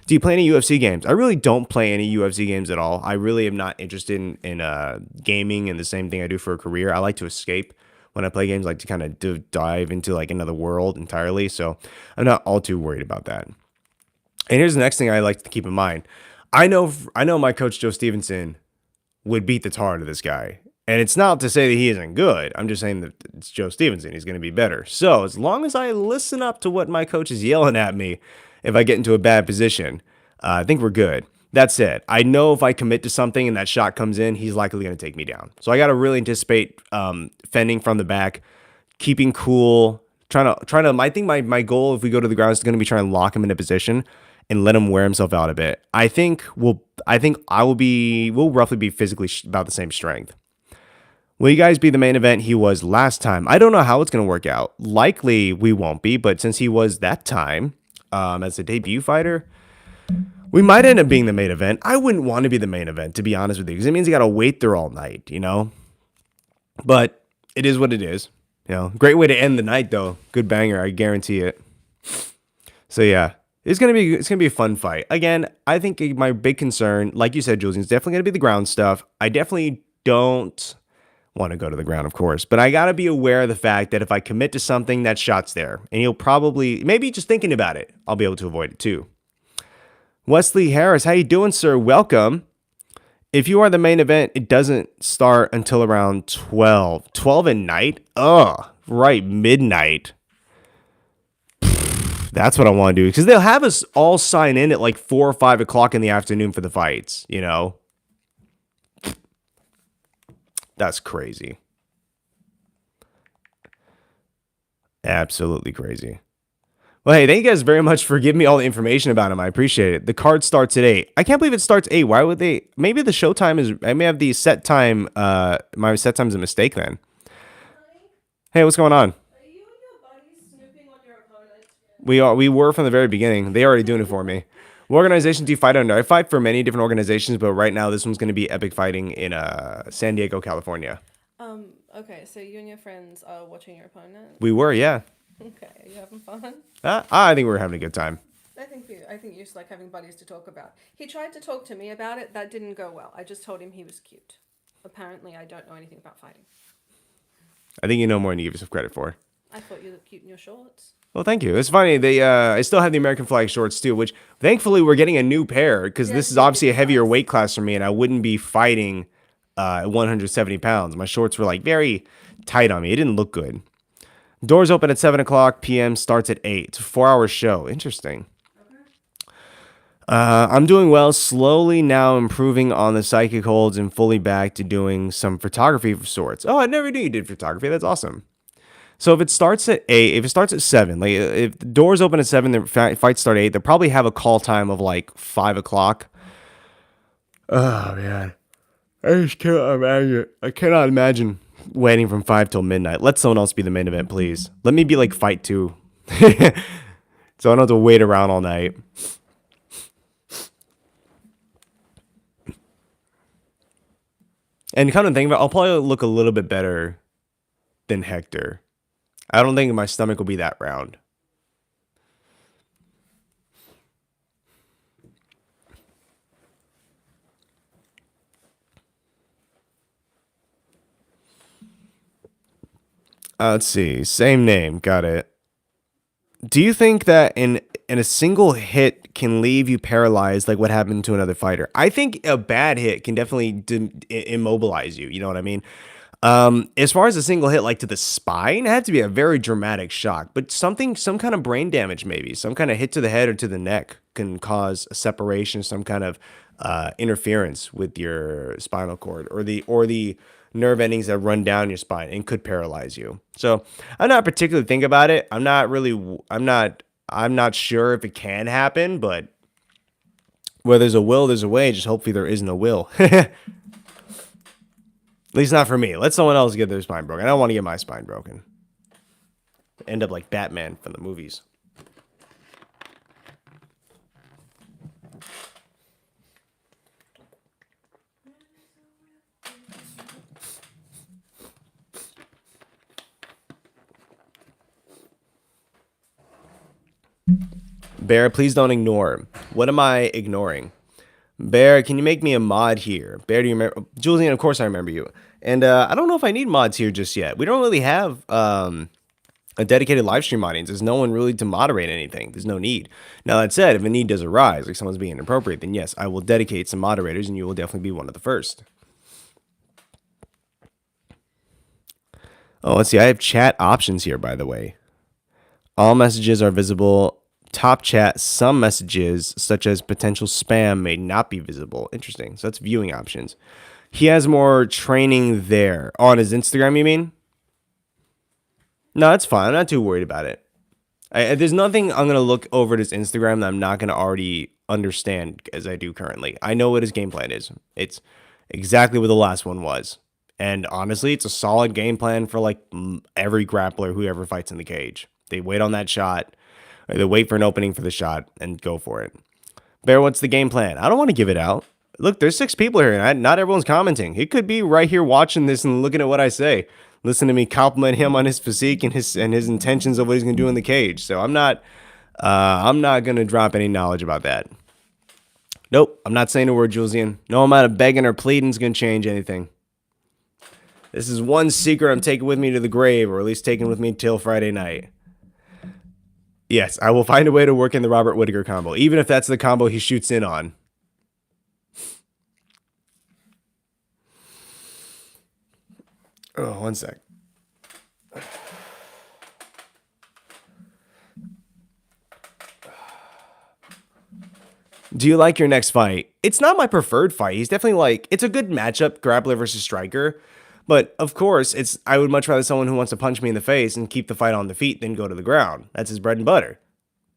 Do you play any UFC games? I really don't play any UFC games at all. I really am not interested in gaming and the same thing I do for a career. I like to escape when I play games, like to kind of dive into like another world entirely. So I'm not all too worried about that. And here's the next thing I like to keep in mind. I know my coach, Joe Stevenson, would beat the tar out of this guy. And it's not to say that he isn't good. I'm just saying that it's Joe Stevenson. He's going to be better. So as long as I listen up to what my coach is yelling at me, if I get into a bad position, I think we're good. That said, I know if I commit to something and that shot comes in, he's likely going to take me down. So I got to really anticipate fending from the back, keeping cool, trying to. I think my goal if we go to the ground is going to be trying to lock him in a position and let him wear himself out a bit. We'll roughly be physically about the same strength. Will you guys be the main event he was last time? I don't know how it's going to work out. Likely we won't be, but since he was that time as a debut fighter, we might end up being the main event. I wouldn't want to be the main event, to be honest with you, because it means you got to wait there all night, you know? But it is what it is. You know, great way to end the night, though. Good banger, I guarantee it. So, yeah. It's gonna be a fun fight. Again, I think my big concern, like you said, Julian, is definitely gonna be the ground stuff. I definitely don't want to go to the ground, of course, but I gotta be aware of the fact that if I commit to something, that shot's there, and you'll probably maybe just thinking about it, I'll be able to avoid it too. Wesley Harris, how you doing, sir? Welcome. If you are the main event, it doesn't start until around 12. 12 at night? Ugh, right, midnight. That's what I want to do, because they'll have us all sign in at like 4 or 5 o'clock in the afternoon for the fights, you know? That's crazy. Absolutely crazy. Well, hey, thank you guys very much for giving me all the information about him. I appreciate it. The card starts at 8. I can't believe it starts 8. Why would they? Maybe the show time is... I may have the set time... my set time is a mistake then. Hey, what's going on? We were from the very beginning. They already doing it for me. What organization do you fight under? I fight for many different organizations, but right now this one's going to be Epic Fighting in San Diego, California. Okay, so you and your friends are watching your opponent? We were, yeah. Okay, are you having fun? I think we were having a good time. I think you just like having buddies to talk about. He tried to talk to me about it. That didn't go well. I just told him he was cute. Apparently, I don't know anything about fighting. I think you know more than you give yourself credit for. I thought you looked cute in your shorts. Well, thank you. It's funny. I still have the American flag shorts too, which thankfully we're getting a new pair because this is obviously a heavier weight class for me, and I wouldn't be fighting at 170 pounds. My shorts were like very tight on me. It didn't look good. Doors open at 7 o'clock p.m. Starts at 8. It's a 4-hour show. Interesting. I'm doing well. Slowly now improving on the psychic holds and fully back to doing some photography of sorts. Oh, I never knew you did photography. That's awesome. So if it starts at 8, if it starts at 7, like if the doors open at 7, the fights start at 8, they'll probably have a call time of like 5 o'clock. Oh, man. I just can't imagine. I cannot imagine waiting from 5 till midnight. Let someone else be the main event, please. Let me be like fight 2. So I don't have to wait around all night. And kind of think about, I'll probably look a little bit better than Hector. I don't think my stomach will be that round. Let's see. Same name. Got it. Do you think that in a single hit can leave you paralyzed like what happened to another fighter? I think a bad hit can definitely immobilize you. You know what I mean? As far as a single hit like to the spine, it had to be a very dramatic shock. But some kind of brain damage, maybe some kind of hit to the head or to the neck can cause a separation, some kind of interference with your spinal cord or the nerve endings that run down your spine and could paralyze you. So I'm not particularly thinking about it. I'm not sure if it can happen, but where there's a will, there's a way. Just hopefully there isn't a will. At least not for me. Let someone else get their spine broken. I don't want to get my spine broken. End up like Batman from the movies. Bear, please don't ignore. What am I ignoring? Bear, can you make me a mod here? Bear, do you remember? Julian, of course I remember you. And I don't know if I need mods here just yet. We don't really have a dedicated live stream audience. There's no one really to moderate anything. There's no need. Now, that said, if a need does arise, like someone's being inappropriate, then yes, I will dedicate some moderators and you will definitely be one of the first. Oh, let's see. I have chat options here, by the way. All messages are visible. Top chat, some messages, such as potential spam, may not be visible. Interesting. So that's viewing options. He has more training there. On his Instagram, you mean? No, that's fine. I'm not too worried about it. There's nothing I'm going to look over at his Instagram that I'm not going to already understand as I do currently. I know what his game plan is. It's exactly what the last one was. And honestly, it's a solid game plan for like every grappler who ever fights in the cage. They wait on that shot. Or they wait for an opening for the shot and go for it. Bear, what's the game plan? I don't want to give it out. Look, there's 6 people here, and not everyone's commenting. He could be right here watching this and looking at what I say. Listen to me compliment him on his physique and his intentions of what he's going to do in the cage. So I'm not going to drop any knowledge about that. Nope, I'm not saying a word, Julian. No amount of begging or pleading is going to change anything. This is one secret I'm taking with me to the grave, or at least taking with me till Friday night. Yes, I will find a way to work in the Robert Whittaker combo, even if that's the combo he shoots in on. Oh, one sec. Do you like your next fight? It's not my preferred fight. He's definitely like, it's a good matchup, grappler versus striker. But of course, I would much rather someone who wants to punch me in the face and keep the fight on the feet than go to the ground. That's his bread and butter.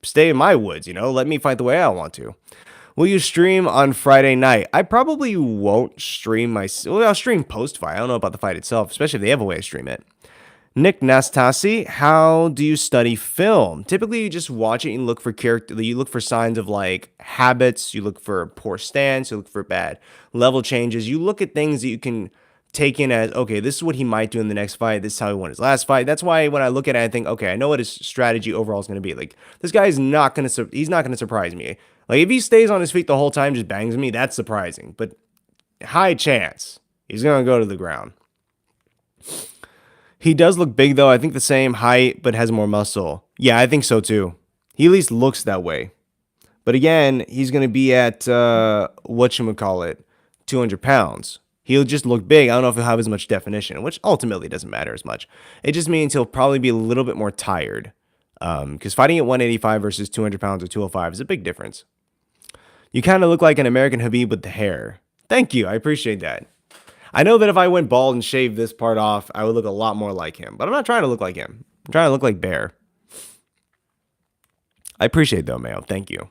Stay in my woods, let me fight the way I want to. Will you stream on Friday night? I probably won't stream I'll stream post-fight. I don't know about the fight itself, especially if they have a way to stream it. Nick Nastasi, how do you study film? Typically, you just watch it and look for you look for signs of like habits, you look for poor stance, you look for bad level changes. You look at things that you can take in as, okay, this is what he might do in the next fight. This is how he won his last fight. That's why when I look at it, I think, okay, I know what his strategy overall is going to be. Like, this guy is not going to surprise me. Like, if he stays on his feet the whole time, just bangs me, that's surprising. But high chance he's going to go to the ground. He does look big, though. I think the same height, but has more muscle. Yeah, I think so, too. He at least looks that way. But again, he's going to be at, 200 pounds. He'll just look big. I don't know if he'll have as much definition, which ultimately doesn't matter as much. It just means he'll probably be a little bit more tired. Because fighting at 185 versus 200 pounds or 205 is a big difference. You kind of look like an American Habib with the hair. Thank you. I appreciate that. I know that if I went bald and shaved this part off, I would look a lot more like him. But I'm not trying to look like him. I'm trying to look like Bear. I appreciate it though, Mayo. Thank you.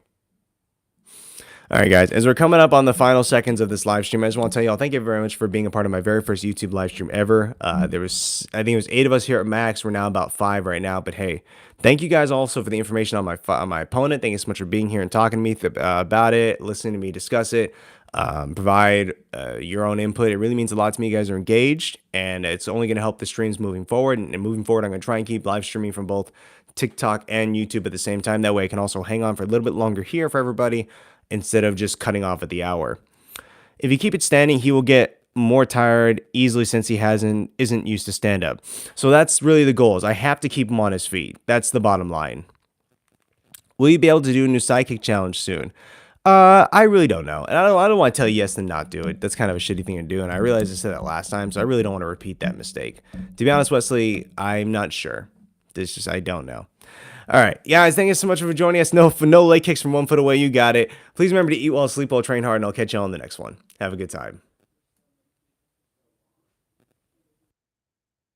All right, guys, as we're coming up on the final seconds of this live stream, I just want to tell y'all thank you very much for being a part of my very first YouTube live stream ever. There was, I think it was 8 of us here at max. We're now about 5 right now, but hey, thank you guys also for the information on my opponent. Thank you so much for being here and talking to me about it, listening to me discuss it, provide your own input. It really means a lot to me. You guys are engaged, and it's only going to help the streams moving forward. And moving forward, I'm going to try and keep live streaming from both TikTok and YouTube at the same time. That way I can also hang on for a little bit longer here for everybody, instead of just cutting off at the hour. If you keep it standing, he will get more tired easily since he isn't used to stand up. So that's really the goal, is I have to keep him on his feet. That's the bottom line. Will you be able to do a new sidekick challenge soon? I really don't know. And I don't want to tell you yes and not do it. That's kind of a shitty thing to do. And I realized I said that last time, so I really don't want to repeat that mistake. To be honest, Wesley, I'm not sure. I don't know. All right, guys, thank you so much for joining us. No leg kicks from 1 foot away. You got it. Please remember to eat well, sleep well, train hard, and I'll catch you all in the next one. Have a good time.